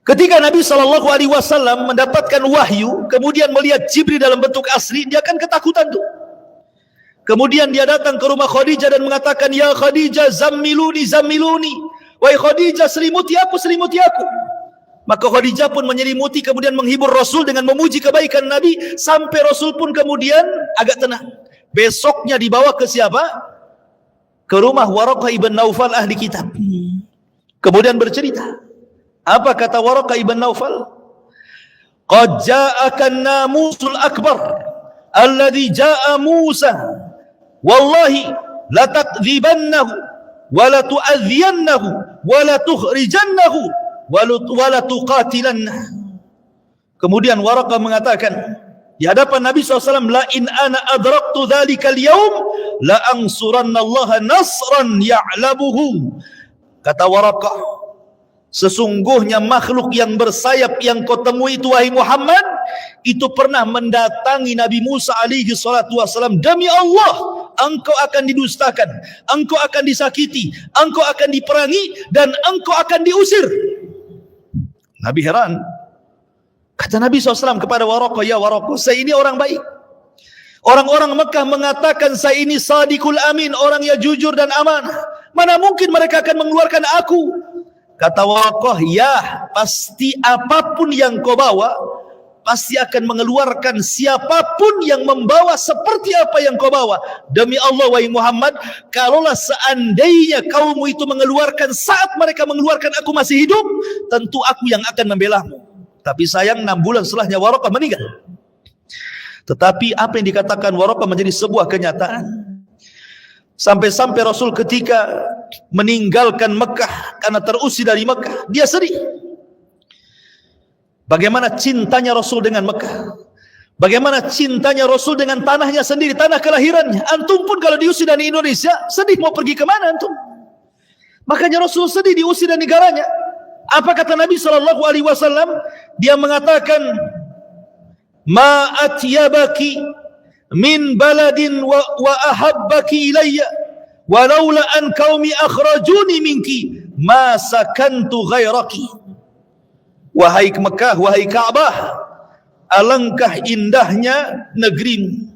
Ketika Nabi SAW mendapatkan wahyu, kemudian melihat Jibril dalam bentuk asli, dia akan ketakutan tuh. Kemudian dia datang ke rumah Khadijah dan mengatakan, ya Khadijah, zammiluni, zammiluni. Wahai Khadijah, selimuti aku, selimuti aku. Maka Khadijah pun menyelimuti, kemudian menghibur Rasul dengan memuji kebaikan Nabi, sampai Rasul pun kemudian agak tenang. Besoknya dibawa ke siapa? Ke rumah Waraqah ibn Naufal ahli kitab. Kemudian bercerita. Apa kata Waraqah ibn Naufal? Qad ja'aka an-namusul akbar alladhi ja'a Musa. Wallahi la takdzibannahu wa la tu'adhiyannahu wa la tukhrijannahu wa la tuqatilannahu. Kemudian Waraqah mengatakan di hadapan Nabi SAW, la in ana adraktu dhalika al-yawm la ansuranna Allah nasran ya'labuhu. Kata Waraqah, sesungguhnya makhluk yang bersayap yang kau temui itu wahai Muhammad, itu pernah mendatangi Nabi Musa alaihi salatu wassalam. Demi Allah, engkau akan didustakan, engkau akan disakiti, engkau akan diperangi, dan engkau akan diusir. Nabi heran. Kata Nabi SAW kepada Waraqah, ya Waraqah, saya ini orang baik. Orang-orang Mekah mengatakan saya ini sadiqul amin, orang yang jujur dan amanah. Mana mungkin mereka akan mengeluarkan aku? Kata Waraqah, ya pasti apapun yang kau bawa, pasti akan mengeluarkan siapapun yang membawa seperti apa yang kau bawa. Demi Allah wahai Muhammad, kalaulah seandainya kaummu itu mengeluarkan saat mereka mengeluarkan aku masih hidup, tentu aku yang akan membelamu. Tapi sayang 6 bulan setelahnya Waraqah meninggal. Tetapi apa yang dikatakan Waraqah menjadi sebuah kenyataan. Sampai-sampai Rasul ketika meninggalkan Mekah karena terusir dari Mekah, dia sedih. Bagaimana cintanya Rasul dengan Mekah, bagaimana cintanya Rasul dengan tanahnya sendiri, tanah kelahirannya. Antum pun kalau diusir dari Indonesia, sedih mau pergi kemana antum? Makanya Rasul sedih diusir dari negaranya. Apa kata Nabi SAW? Dia mengatakan, ma atyabaki min baladin wa ahabbaki ilayya walaula an qaumi akhrajuni minki ma sakantu ghairaki. Wahai Mekah, wahai Ka'bah, alangkah indahnya negerimu,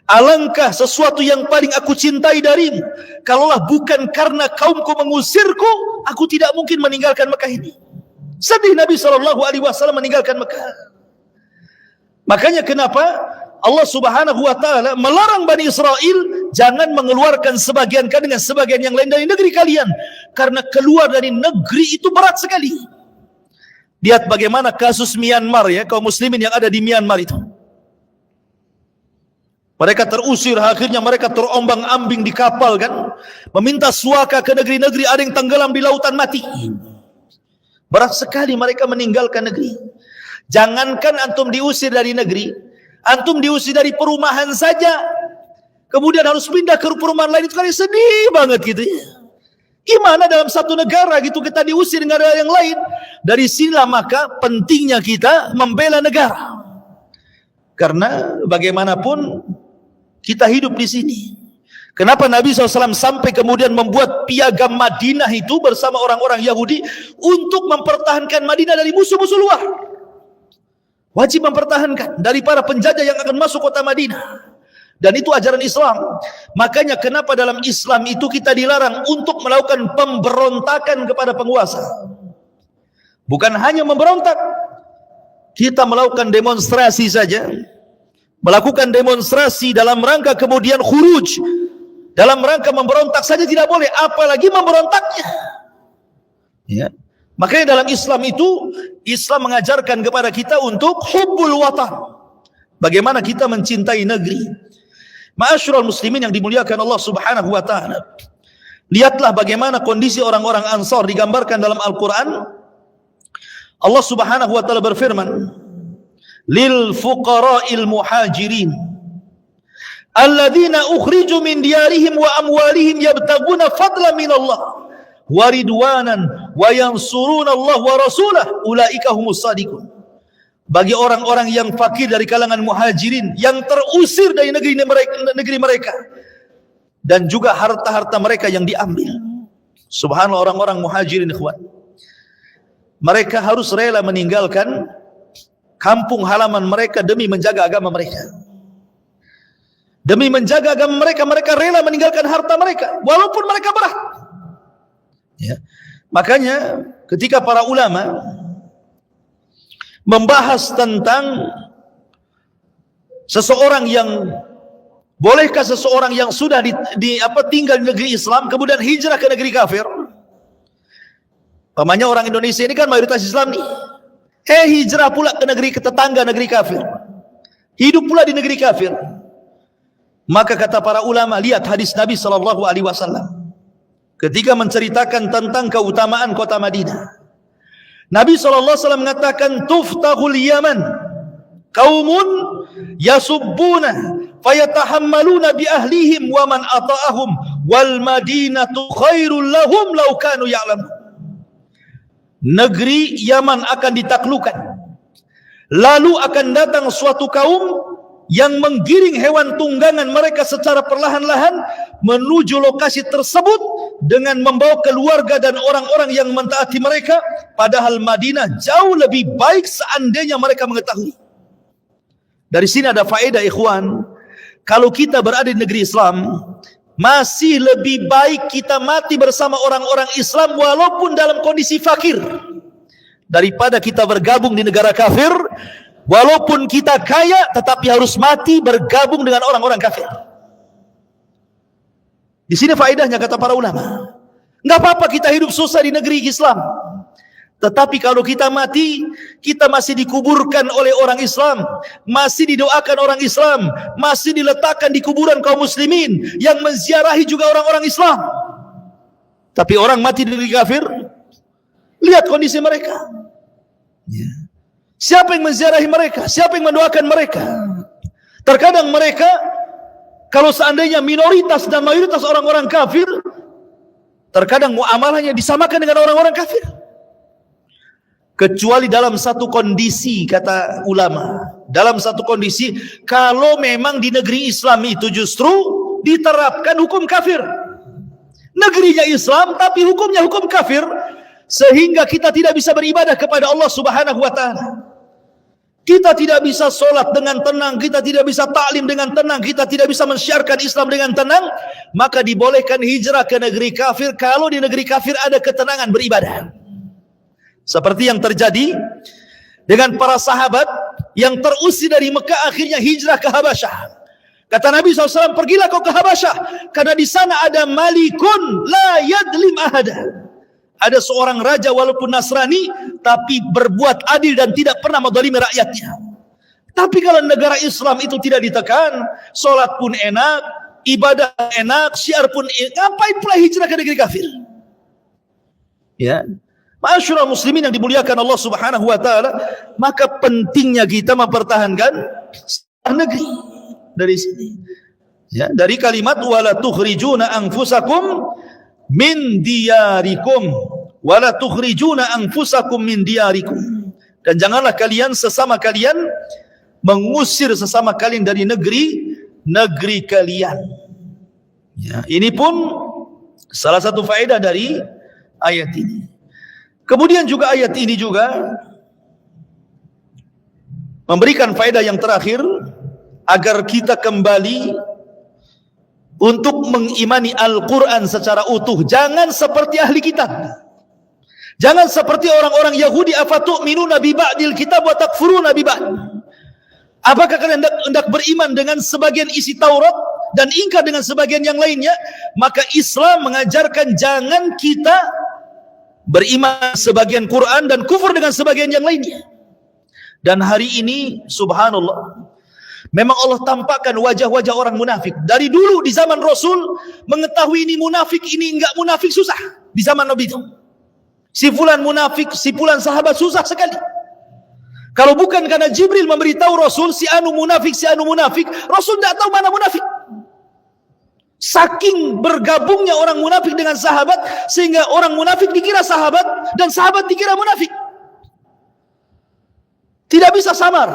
alangkah sesuatu yang paling aku cintai darimu. Kalaulah bukan karena kaumku mengusirku, aku tidak mungkin meninggalkan Mekah ini. Sedih Nabi SAW meninggalkan Mekah. Makanya kenapa Allah Subhanahu wa taala melarang Bani Israel jangan mengeluarkan sebagian kalian dengan sebagian yang lain dari negeri kalian, karena keluar dari negeri itu berat sekali. Lihat bagaimana kasus Myanmar ya, kaum muslimin yang ada di Myanmar itu. Mereka terusir, akhirnya mereka terombang-ambing di kapal kan, meminta suaka ke negeri-negeri, ada yang tenggelam di lautan mati. Berat sekali mereka meninggalkan negeri. Jangankan antum diusir dari negeri, antum diusir dari perumahan saja, kemudian harus pindah ke perumahan lain, itu kali sedih banget gitu ya. Gimana dalam satu negara gitu kita diusir negara yang lain? Dari sinilah maka pentingnya kita membela negara. Karena bagaimanapun kita hidup di sini. Kenapa Nabi SAW sampai kemudian membuat piagam Madinah itu bersama orang-orang Yahudi untuk mempertahankan Madinah dari musuh-musuh luar? Wajib mempertahankan dari para penjajah yang akan masuk kota Madinah. Dan itu ajaran Islam. Makanya kenapa dalam Islam itu kita dilarang untuk melakukan pemberontakan kepada penguasa. Bukan hanya memberontak, kita melakukan demonstrasi saja. Melakukan demonstrasi dalam rangka kemudian khuruj, dalam rangka memberontak saja tidak boleh, apalagi memberontaknya. Ya. Makanya dalam Islam itu, Islam mengajarkan kepada kita untuk hubbul watan. Bagaimana kita mencintai negeri. Ma'asyiral muslimin yang dimuliakan Allah Subhanahu wa taala. Lihatlah bagaimana kondisi orang-orang Ansar digambarkan dalam Al-Qur'an. Allah Subhanahu wa taala berfirman, lil fuqara'il muhajirin alladzina ukhriju min diyarihim wa amwalihim yabtaguna fadlan min Allah wa ridwanan wa yansuruna Allah wa rasulahu ulaika humus shadiqun. Bagi orang-orang yang fakir dari kalangan muhajirin yang terusir dari negeri mereka dan juga harta-harta mereka yang diambil. Subhanallah, orang-orang muhajirin ikhwan, mereka harus rela meninggalkan kampung halaman mereka demi menjaga agama mereka. Demi menjaga agama mereka, mereka rela meninggalkan harta mereka walaupun mereka berat. Ya. Makanya ketika para ulama membahas tentang seseorang yang bolehkah seseorang yang sudah tinggal di negeri Islam kemudian hijrah ke negeri kafir. Pamannya orang Indonesia ini kan mayoritas Islam nih. Hijrah pula ke negeri tetangga, negeri kafir. Hidup pula di negeri kafir. Maka kata para ulama, lihat hadis Nabi SAW ketika menceritakan tentang keutamaan kota Madinah. Nabi SAW mengatakan, tuftahul Yaman kaumun yasubbuna fayatahammaluna bi ahlihim wa man ata'ahum wal madinatu khairul lahum law kanu ya'lamun. Negeri Yaman akan ditaklukkan, lalu akan datang suatu kaum yang menggiring hewan tunggangan mereka secara perlahan-lahan menuju lokasi tersebut dengan membawa keluarga dan orang-orang yang mentaati mereka, padahal Madinah jauh lebih baik seandainya mereka mengetahui. Dari sini ada faedah ikhwan, kalau kita berada di negeri Islam, masih lebih baik kita mati bersama orang-orang Islam walaupun dalam kondisi fakir, daripada kita bergabung di negara kafir Walaupun kita kaya, tetapi harus mati bergabung dengan orang-orang kafir. Di sini faedahnya kata para ulama. Enggak apa-apa kita hidup susah di negeri Islam, tetapi kalau kita mati, kita masih dikuburkan oleh orang Islam, masih didoakan orang Islam, masih diletakkan di kuburan kaum muslimin yang menziarahi juga orang-orang Islam. Tapi orang mati di negeri kafir, lihat kondisi mereka. Siapa yang menziarahi mereka? Siapa yang mendoakan mereka? Terkadang mereka, kalau seandainya minoritas dan mayoritas orang-orang kafir, terkadang muamalahnya disamakan dengan orang-orang kafir. Kecuali dalam satu kondisi, kata ulama, dalam satu kondisi, kalau memang di negeri Islam itu justru diterapkan hukum kafir. Negerinya Islam tapi hukumnya hukum kafir, sehingga kita tidak bisa beribadah kepada Allah Subhanahu wa ta'ala. Kita tidak bisa sholat dengan tenang, kita tidak bisa taklim dengan tenang, kita tidak bisa mensyiarkan Islam dengan tenang. Maka dibolehkan hijrah ke negeri kafir kalau di negeri kafir ada ketenangan beribadah. Seperti yang terjadi dengan para sahabat yang terusir dari Mekah, akhirnya hijrah ke Habasyah. Kata Nabi SAW, pergilah kau ke Habasyah, karena di sana ada malikun la yadlim ahada. Ada seorang raja walaupun Nasrani, tapi berbuat adil dan tidak pernah menzalimi rakyatnya. Tapi kalau negara Islam itu tidak ditekan, sholat pun enak, ibadah enak, syiar pun enak, ngapain pula hijrah ke negeri kafir? Ya. Ma'asyiral muslimin yang dimuliakan Allah Subhanahu wa ta'ala, maka pentingnya kita mempertahankan negeri dari sini. Ya, dari kalimat wala tukhrijuna anfusakum min diyarikum, wala tukhrijuna anfusakum min diyarikum. Dan janganlah kalian sesama kalian mengusir sesama kalian dari negeri kalian. Ya, ini pun salah satu faedah dari ayat ini. Kemudian juga ayat ini juga memberikan faedah yang terakhir, agar kita kembali untuk mengimani Al-Quran secara utuh. Jangan seperti ahli kitab, jangan seperti orang-orang Yahudi, afatu'minuna bi ba'dil kitab wa takfuruna bi ba'd. Apakah kalian hendak beriman dengan sebagian isi Taurat dan ingkar dengan sebagian yang lainnya? Maka Islam mengajarkan jangan kita beriman sebagian Quran dan kufur dengan sebagian yang lainnya. Dan hari ini subhanallah, memang Allah tampakkan wajah-wajah orang munafik. Dari dulu di zaman Rasul, mengetahui ini munafik, ini enggak munafik susah. Di zaman Nabi itu, si fulan munafik, si fulan sahabat, susah sekali. Kalau bukan karena Jibril memberitahu Rasul, si anu munafik, Rasul tidak tahu mana munafik. Saking bergabungnya orang munafik dengan sahabat, sehingga orang munafik dikira sahabat dan sahabat dikira munafik. Tidak bisa samar.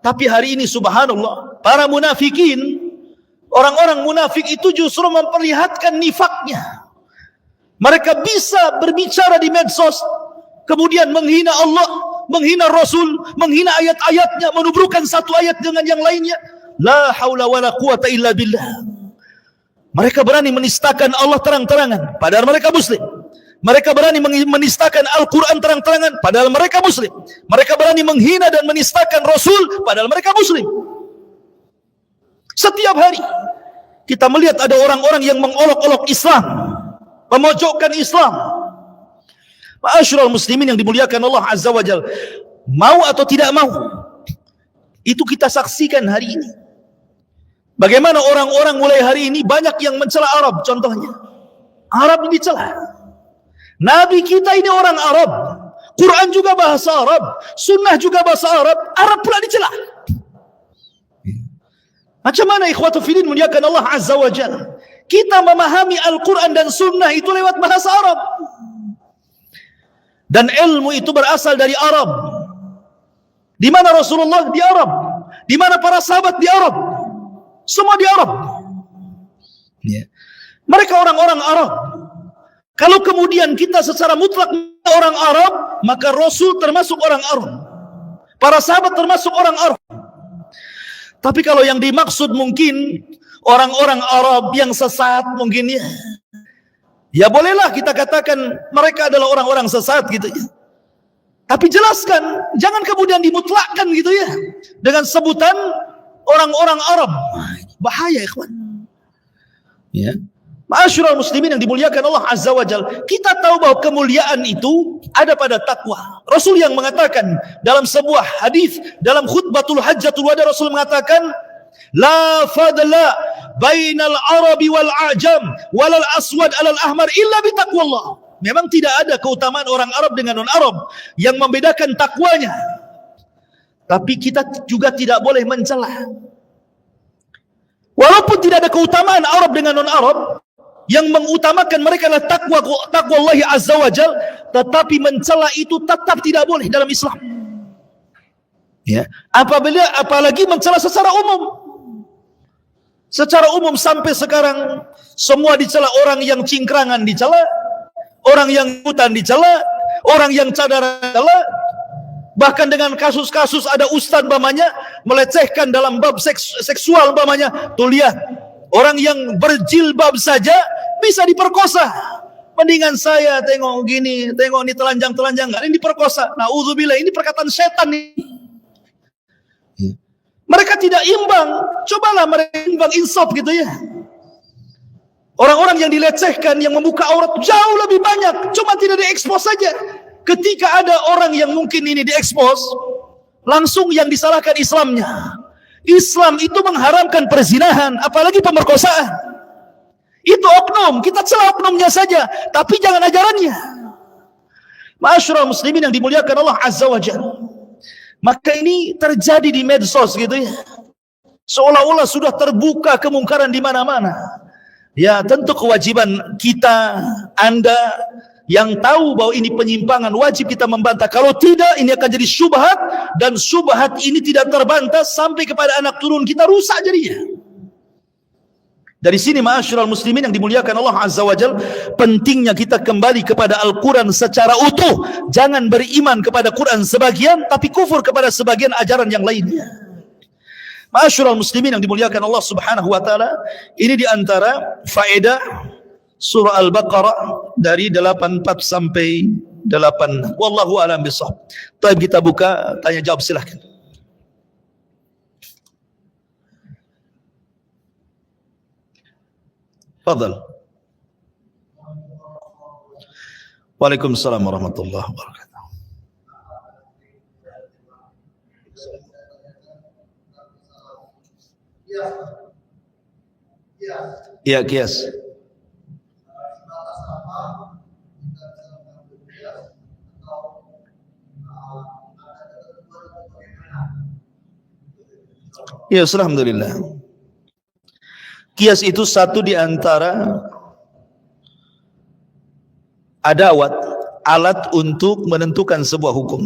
Tapi hari ini subhanallah, para munafikin, orang-orang munafik itu justru memperlihatkan nifaknya. Mereka bisa berbicara di medsos, kemudian menghina Allah, menghina Rasul, menghina ayat-ayatnya, menubrukkan satu ayat dengan yang lainnya. La haula wala quwata illa billah. Mereka berani menistakan Allah terang-terangan, padahal mereka muslim. Mereka berani menistakan Al-Quran terang-terangan, padahal mereka muslim. Mereka berani menghina dan menistakan Rasul, padahal mereka muslim. Setiap hari kita melihat ada orang-orang yang mengolok-olok Islam, memojokkan Islam. Ma'asyiral muslimin yang dimuliakan Allah Azza wa Jalla, mau atau tidak mau, itu kita saksikan hari ini. Bagaimana orang-orang mulai hari ini banyak yang mencela Arab. Contohnya, Arab ini dicela. Nabi kita ini orang Arab, Quran juga bahasa Arab, Sunnah juga bahasa Arab, Arab pula dicela. Macam mana ikhwatu fillah muliakan Allah Azza wa Jalla, kita memahami Al-Quran dan Sunnah itu lewat bahasa Arab, dan ilmu itu berasal dari Arab. Di mana Rasulullah? Di Arab. Di mana para sahabat? Di Arab. Semua di Arab. Mereka orang-orang Arab. Kalau kemudian kita secara mutlak orang Arab, maka Rasul termasuk orang Arab, para sahabat termasuk orang Arab. Tapi kalau yang dimaksud mungkin orang-orang Arab yang sesat, mungkin ya bolehlah kita katakan mereka adalah orang-orang sesat gitu ya. Tapi jelaskan, jangan kemudian dimutlakkan gitu ya, dengan sebutan orang-orang Arab. Bahaya ikhwan. Ya. Ma'asyiral muslimin yang dimuliakan Allah Azza wa Jalla, kita tahu bahwa kemuliaan itu ada pada takwa. Rasul yang mengatakan dalam sebuah hadis dalam khutbatul hajjatul wada, Rasul mengatakan, la fadla bainal arabi wal a'jam walal aswad alal ahmar illa bitaqwallah. Memang tidak ada keutamaan orang Arab dengan non-Arab yang membedakan takwanya. Tapi kita juga tidak boleh mencela. Walaupun tidak ada keutamaan Arab dengan non-Arab, yang mengutamakan mereka adalah takwa Allah Azza wa Jal, tetapi mencela itu tetap tidak boleh dalam Islam. Ya, apalagi mencela secara umum. Secara umum sampai sekarang semua dicela, orang yang cingkrangan dicela, orang yang hutan dicela, orang yang cadar dicela. Bahkan dengan kasus-kasus ada ustaz umpamanya melecehkan dalam bab seksual umpamanya. Tuh lihat, orang yang berjilbab saja bisa diperkosa. Mendingan saya tengok gini, tengok ini telanjang-telanjang, ini diperkosa. Na'udzubillah, ini perkataan setan nih. Mereka tidak imbang. Cobalah mereka imbang, insaf gitu ya. Orang-orang yang dilecehkan, yang membuka aurat jauh lebih banyak, cuma tidak diekspos saja. Ketika ada orang yang mungkin ini diekspos, langsung yang disalahkan Islamnya. Islam itu mengharamkan perzinahan, apalagi pemerkosaan. Itu oknum, kita celah oknumnya saja, tapi jangan ajarannya. Ma'asyiral muslimin yang dimuliakan Allah Azza wa Jalla. Maka ini terjadi di medsos gitu ya. Seolah-olah sudah terbuka kemungkaran di mana-mana. Ya, tentu kewajiban kita, Anda yang tahu bahwa ini penyimpangan, wajib kita membantah. Kalau tidak, ini akan jadi syubhat, dan syubhat ini tidak terbantah sampai kepada anak turun kita, rusak jadinya. Dari sini ma'asyiral muslimin yang dimuliakan Allah Azza wa Jalla, pentingnya kita kembali kepada Al-Quran secara utuh. Jangan beriman kepada Quran sebagian, tapi kufur kepada sebagian ajaran yang lainnya. Ma'asyiral muslimin yang dimuliakan Allah Subhanahu wa taala, ini diantara faedah surah Al-Baqarah dari 84 sampai 86. Wallahu a'lam bishawab. Baik, kita buka tanya jawab, silahkan. Fadhal. Waalaikumsalam warahmatullahi wabarakatuh. Ya, kias. Ya, alhamdulillah. Kias itu satu di antara adawat, alat untuk menentukan sebuah hukum.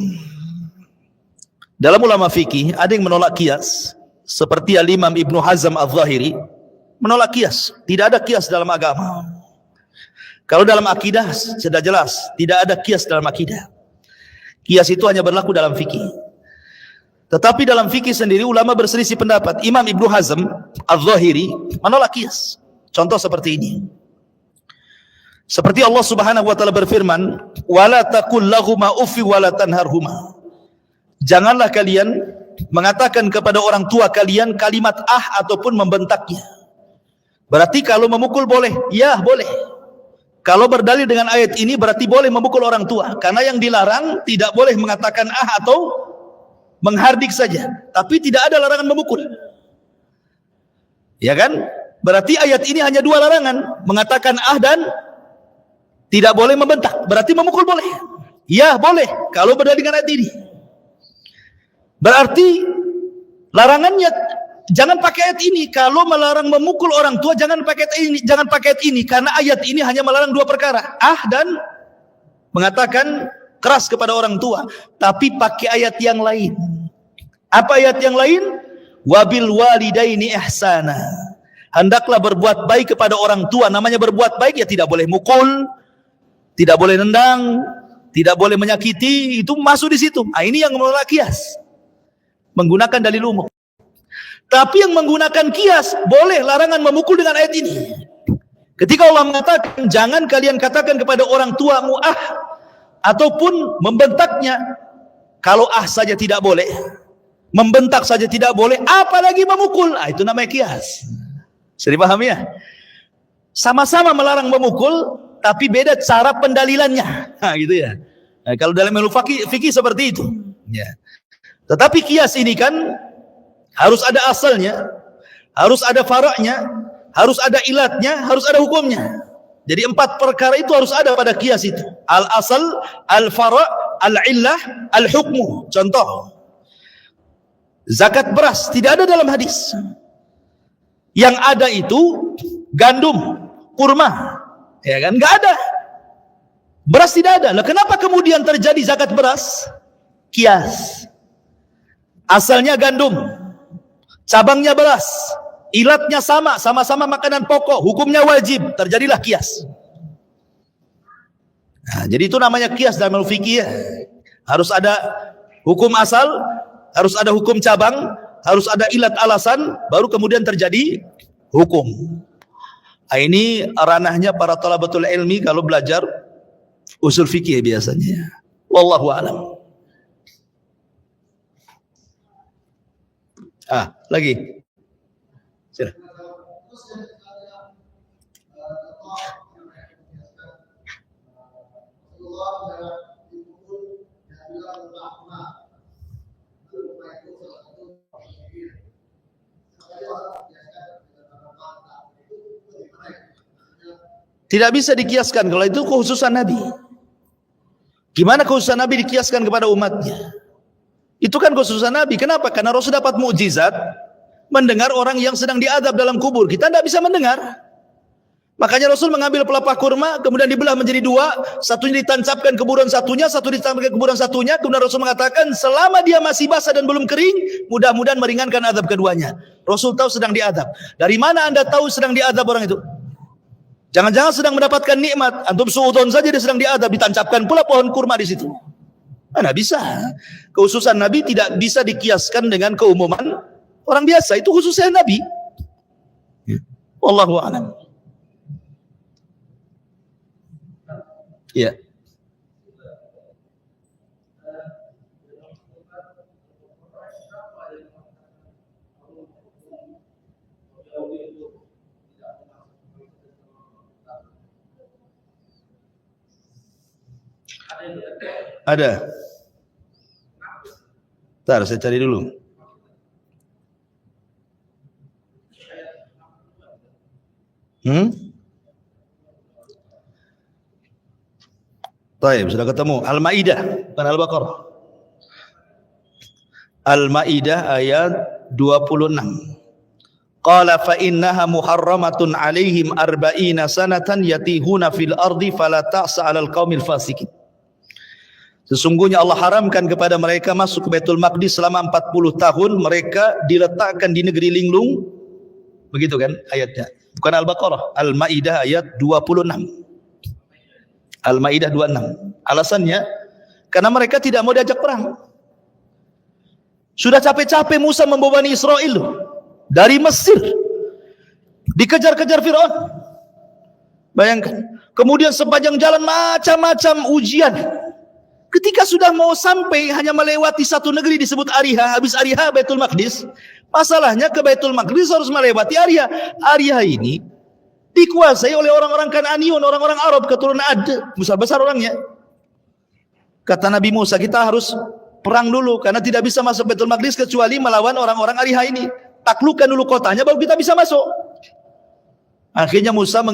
Dalam ulama fikih ada yang menolak kias, seperti Al-Imam Ibnu Hazm Al-Zahiri menolak kias. Tidak ada kias dalam agama. Kalau dalam akidah sudah jelas, tidak ada kias dalam akidah. Kias itu hanya berlaku dalam fikih. Tetapi dalam fikih sendiri ulama berselisih pendapat. Imam Ibnu Hazm Al-Zahiri menolak kias. Contoh seperti ini. Seperti Allah Subhanahu wa taala berfirman, "Wala taqul lahuma uffi wala tanharhuma." Janganlah kalian mengatakan kepada orang tua kalian kalimat ataupun membentaknya. Berarti kalau memukul boleh? Ya, boleh. Kalau berdalil dengan ayat ini berarti boleh memukul orang tua. Karena yang dilarang tidak boleh mengatakan atau menghardik saja, tapi tidak ada larangan memukul. Ya kan? Berarti ayat ini hanya dua larangan, mengatakan dan tidak boleh membentak. Berarti memukul boleh? Ya, boleh kalau berdalil dengan ayat ini. Berarti larangannya jangan pakai ayat ini. Kalau melarang memukul orang tua jangan pakai ayat ini, jangan pakai ayat ini, karena ayat ini hanya melarang dua perkara, dan mengatakan keras kepada orang tua. Tapi pakai ayat yang lain. Apa ayat yang lain? Wabil walidaini ihsana. Hendaklah berbuat baik kepada orang tua. Namanya berbuat baik ya tidak boleh mukul, tidak boleh nendang, tidak boleh menyakiti. Itu masuk di situ. Ini yang menolak kias, menggunakan dalil umum. Tapi yang menggunakan kias boleh larangan memukul dengan ayat ini. Ketika Allah mengatakan jangan kalian katakan kepada orang tuamu ataupun membentaknya, Kalau saja tidak boleh, membentak saja tidak boleh, apalagi memukul. Itu namanya kias. Bisa dipahami ya? Sama-sama melarang memukul, tapi beda cara pendalilannya. Gitu ya. Kalau dalam ilmu fikih seperti itu. Ya. Tetapi kias ini kan harus ada asalnya, harus ada faraknya, harus ada ilatnya, harus ada hukumnya. Jadi 4 perkara itu harus ada pada kias itu. Al-asal, al-fara', al-illah, al-hukmu. Contoh, zakat beras tidak ada dalam hadis. Yang ada itu gandum, kurma, ya kan? Nggak ada. Beras tidak ada. Lah kenapa kemudian terjadi zakat beras? Kias. Asalnya gandum, cabangnya beras, ilatnya sama-sama makanan pokok, hukumnya wajib, terjadilah kias. Nah, jadi itu namanya kias dalam fikih ya. Harus ada hukum asal, harus ada hukum cabang, harus ada ilat alasan, baru kemudian terjadi hukum. Nah, ini ranahnya para thalabatul ilmi kalau belajar usul fikih biasanya. Wallahu a'lam. Lagi. Sila. Tidak bisa dikiaskan kalau itu kekhususan Nabi. Gimana kekhususan Nabi dikiaskan kepada umatnya? Itu kan kekhususan Nabi. Kenapa? Karena Rasul dapat mukjizat mendengar orang yang sedang diadab dalam kubur. Kita tidak bisa mendengar. Makanya Rasul mengambil pelepah kurma, kemudian dibelah menjadi 2, satunya ditancapkan kuburan satunya, satu ditancapkan kuburan satunya. Kemudian Rasul mengatakan, selama dia masih basah dan belum kering, mudah-mudahan meringankan adab keduanya. Rasul tahu sedang diadab. Dari mana Anda tahu sedang diadab orang itu? Jangan-jangan sedang mendapatkan nikmat, antum suudon saja dia sedang diadab, ditancapkan pula pohon kurma di situ. Mana bisa? Khususan Nabi tidak bisa dikiaskan dengan keumuman orang biasa. Itu khususnya Nabi. Wallahu a'lam. Ya. Ada. Bentar, saya cari dulu. Baik, sudah ketemu. Al-Maidah, bukan Al-Baqarah. Al-Maidah ayat 26. Qala fa innaha muharramatun alaihim arba'ina sanatan yatihuna fil ardi fala ta'sa 'alal qaumil fasikin. Sesungguhnya Allah haramkan kepada mereka masuk ke Baitul Maqdis selama 40 tahun, mereka diletakkan di negeri linglung. Begitu kan ayatnya? Bukan Al-Baqarah, Al-Maidah ayat 26. Al-Maidah 26. Alasannya karena mereka tidak mau diajak perang. Sudah capek-capek Musa membebani Israel dari Mesir, dikejar-kejar Firaun. Bayangkan. Kemudian sepanjang jalan macam-macam ujian. Ketika sudah mau sampai hanya melewati satu negeri disebut Ariha, habis Ariha Baitul Maqdis. Masalahnya ke Baitul Maqdis harus melewati Ariha. Ariha ini dikuasai oleh orang-orang Kananiun, orang-orang Arab keturunan Ad, besar-besar orangnya. Kata Nabi Musa, kita harus perang dulu karena tidak bisa masuk Baitul Maqdis kecuali melawan orang-orang Ariha ini. Taklukkan dulu kotanya baru kita bisa masuk. Akhirnya Musa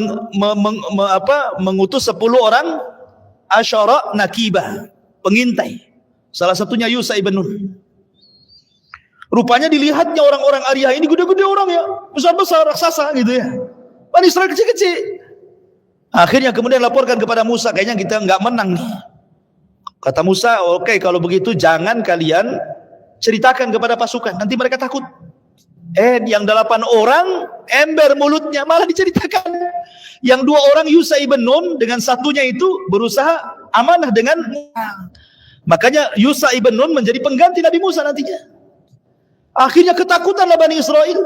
mengutus 10 orang asyara nakibah, pengintai. Salah satunya Yusha ibn Nun. Rupanya dilihatnya orang-orang Ariha ini gede-gede orang ya, besar-besar raksasa gitu ya. Bani Israel kecil-kecil. Akhirnya kemudian laporkan kepada Musa, kayaknya kita nggak menang nih. Kata Musa, oke, kalau begitu jangan kalian ceritakan kepada pasukan, nanti mereka takut. Yang 8 orang ember mulutnya malah diceritakan. Yang 2 orang Yusha ibn Nun dengan satunya itu berusaha amanah dengan. Makanya Yusha ibn Nun menjadi pengganti Nabi Musa nantinya. Akhirnya ketakutanlah Bani Israel.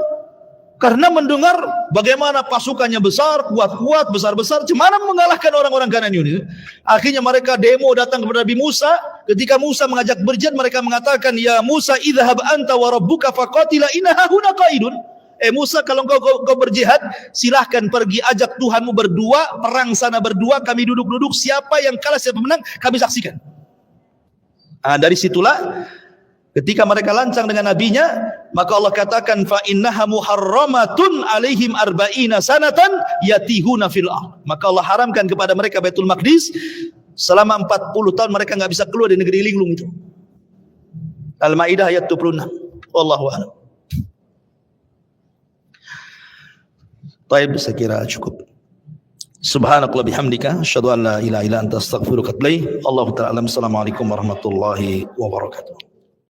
Karena mendengar bagaimana pasukannya besar, kuat-kuat, besar-besar, gimana mengalahkan orang-orang Kanan ini. Akhirnya mereka demo datang kepada Nabi Musa. Ketika Musa mengajak berjihad, mereka mengatakan, ya Musa idhhab anta wa rabbuka faqatila inna hahuna qaidun. Musa, kalau kau berjihad, silahkan pergi ajak Tuhanmu berdua, perang sana berdua, kami duduk-duduk, siapa yang kalah, siapa menang, kami saksikan. Dari situlah ketika mereka lancang dengan nabinya, maka Allah katakan fa innaha muharramatun alaihim arba'ina sanatan yatihuna fil ardh. Maka Allah haramkan kepada mereka Baitul Maqdis selama 40 tahun mereka enggak bisa keluar dari negeri linglung itu. Al-Maidah ayat 26. Wallahu a'lam. Baik, saya kira cukup. Subhanakallah bihamdika asyhadu an la ilaha illa anta astaghfiruka wa atubu ilaik. Allahu ta'ala. Assalamualaikum warahmatullahi wabarakatuh.